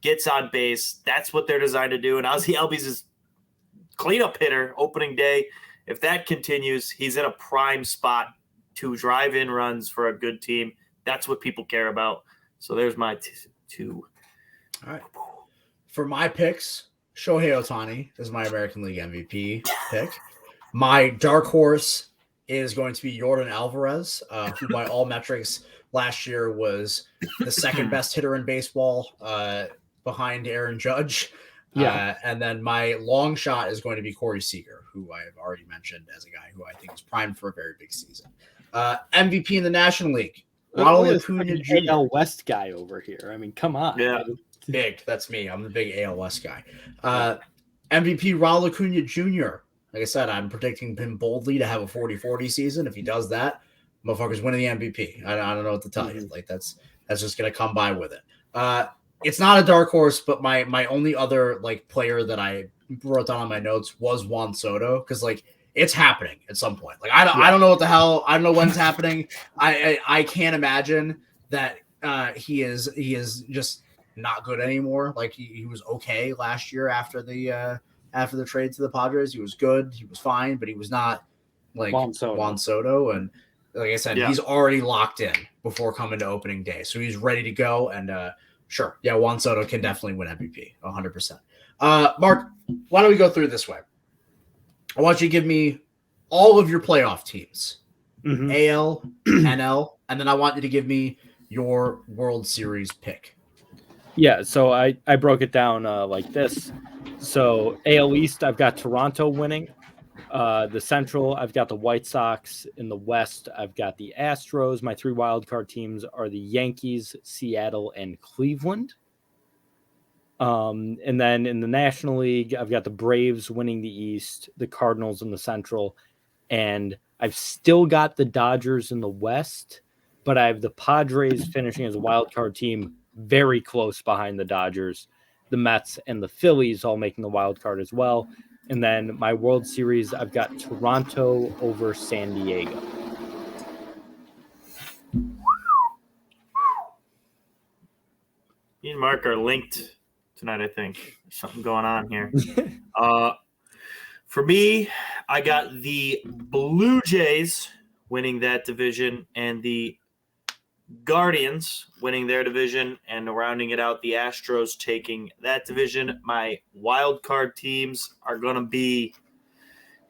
Speaker 2: gets on base. That's what they're designed to do. And Ozzie Albies is cleanup hitter opening day. If that continues, he's in a prime spot to drive in runs for a good team. That's what people care about. So there's my two.
Speaker 1: All right. For my picks, Shohei Ohtani is my American League MVP pick. My dark horse is going to be Yordan Alvarez, who by all metrics last year was the second best hitter in baseball behind Aaron Judge.
Speaker 3: Yeah.
Speaker 1: And then my long shot is going to be Corey Seager, who I have already mentioned as a guy who I think is primed for a very big season. MVP in the National League. Ronald Acuna Jr.
Speaker 3: AL West guy over here. I mean, come on.
Speaker 2: Yeah.
Speaker 1: Big. That's me. I'm the big AL West guy. MVP Ronald Acuna Jr. Like I said, I'm predicting him boldly to have a 40-40 season. If he does that, motherfucker's winning the MVP. I don't know what to tell you. Like that's just gonna come by with it. It's not a dark horse, but my only other like player that I wrote down on my notes was Juan Soto, because like it's happening at some point. Like I don't know what the hell. I don't know when it's happening. I can't imagine that he is just not good anymore. Like he was okay last year after the trade to the Padres. He was good. He was fine, but he was not like Juan Soto. And like I said, he's already locked in before coming to opening day. So he's ready to go. And sure. Yeah. Juan Soto can definitely win MVP 100%. Mark, why don't we go through this way? I want you to give me all of your playoff teams, AL, NL, and then I want you to give me your World Series pick.
Speaker 3: Yeah, so I broke it down like this. So AL East, I've got Toronto winning. The Central, I've got the White Sox. In the West, I've got the Astros. My three wildcard teams are the Yankees, Seattle, and Cleveland. And then in the National League, I've got the Braves winning the East, the Cardinals in the Central, and I've still got the Dodgers in the West, but I have the Padres finishing as a wild card team very close behind the Dodgers, the Mets, and the Phillies all making the wild card as well. And then my World Series, I've got Toronto over San Diego.
Speaker 2: Me and Mark are linked tonight, I think. There's something going on here. For me, I got the Blue Jays winning that division and the Guardians winning their division, and rounding it out, the Astros taking that division. My wild card teams are going to be,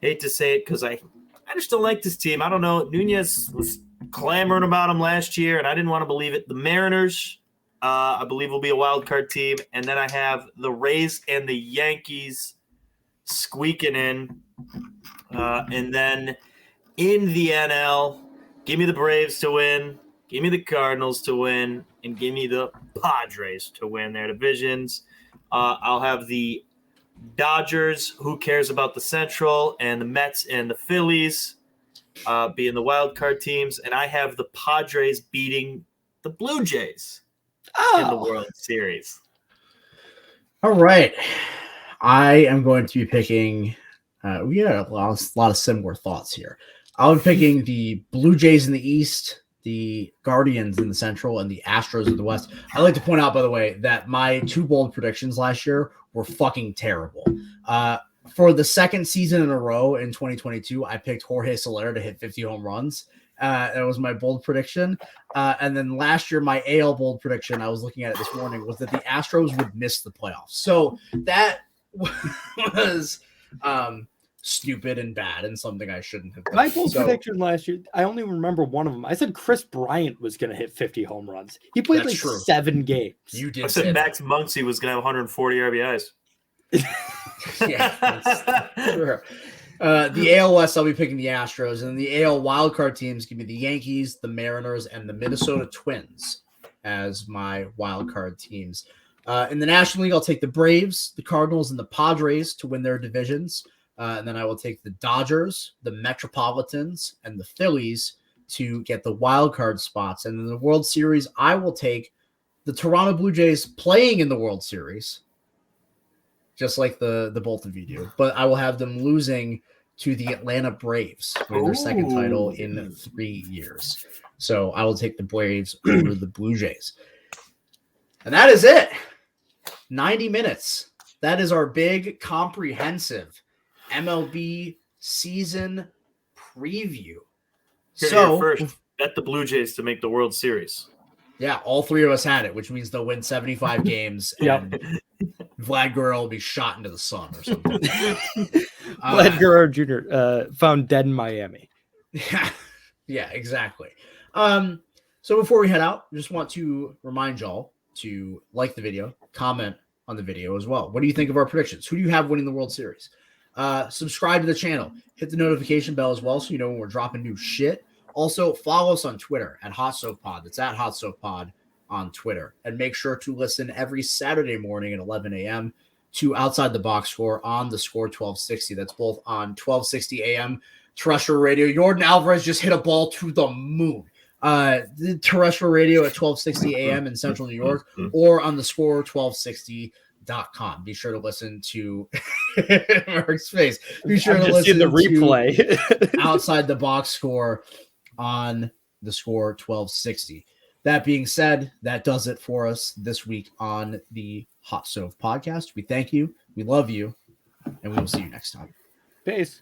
Speaker 2: hate to say it because I just don't like this team. I don't know. Nunez was clamoring about them last year, and I didn't want to believe it. The Mariners, I believe, will be a wild card team. And then I have the Rays and the Yankees squeaking in. And then in the NL, give me the Braves to win, give me the Cardinals to win, and give me the Padres to win their divisions. I'll have the Dodgers, who cares about the Central, and the Mets and the Phillies being the wild card teams. And I have the Padres beating the Blue Jays in the World Series.
Speaker 1: All right. I am going to be picking we had a lot of similar thoughts here. I'm picking the Blue Jays in the East, the Guardians in the Central, and the Astros in the West. I'd like to point out, by the way, that my 2 bold predictions last year were fucking terrible. For the second season in a row in 2022, I picked Jorge Soler to hit 50 home runs. That was my bold prediction. And then last year, my AL bold prediction, I was looking at it this morning, was that the Astros would miss the playoffs. So that was stupid and bad and something I shouldn't have done.
Speaker 3: My bold prediction last year, I only remember one of them. I said Chris Bryant was going to hit 50 home runs. He played like 7 games.
Speaker 1: You did.
Speaker 2: I said Max Muncy was going to have 140 RBIs.
Speaker 1: Yeah, that's true. The AL West, I'll be picking the Astros, and the AL wildcard teams give me the Yankees, the Mariners, and the Minnesota Twins as my wildcard teams. In the National League, I'll take the Braves, the Cardinals, and the Padres to win their divisions. And then I will take the Dodgers, the Metropolitans, and the Phillies to get the wild card spots. And in the World Series, I will take the Toronto Blue Jays playing in the World Series, just like the both of you do. But I will have them losing to the Atlanta Braves for their second title in 3 years. So I will take the Braves over the Blue Jays. And that is it. 90 minutes. That is our big, comprehensive MLB season preview.
Speaker 2: So first, bet the Blue Jays to make the World Series.
Speaker 1: Yeah, all 3 of us had it, which means they'll win 75 games. And Vlad Guerrero will be shot into the sun or something.
Speaker 3: Vlad Guerrero Jr. Found dead in Miami.
Speaker 1: Yeah, exactly. So before we head out, I just want to remind y'all to like the video, comment on the video as well. What do you think of our predictions? Who do you have winning the World Series? Subscribe to the channel. Hit the notification bell as well so you know when we're dropping new shit. Also, follow us on Twitter at Hot Soap Pod. That's at Hot Soap Pod on Twitter. And make sure to listen every Saturday morning at 11 a.m. to Outside the Box Score on the Score 1260. That's both on 1260 a.m. terrestrial radio. Jordan Alvarez just hit a ball to the moon. The terrestrial radio at 1260 a.m. in Central New York, or on the Score 1260.com. Be sure to listen to Mark's face. Be sure to listen
Speaker 3: to the replay.
Speaker 1: Outside the Box Score on the Score 1260. That being said, that does it for us this week on the Hot Stove Podcast. We thank you, we love you, and we will see you next time.
Speaker 3: Peace.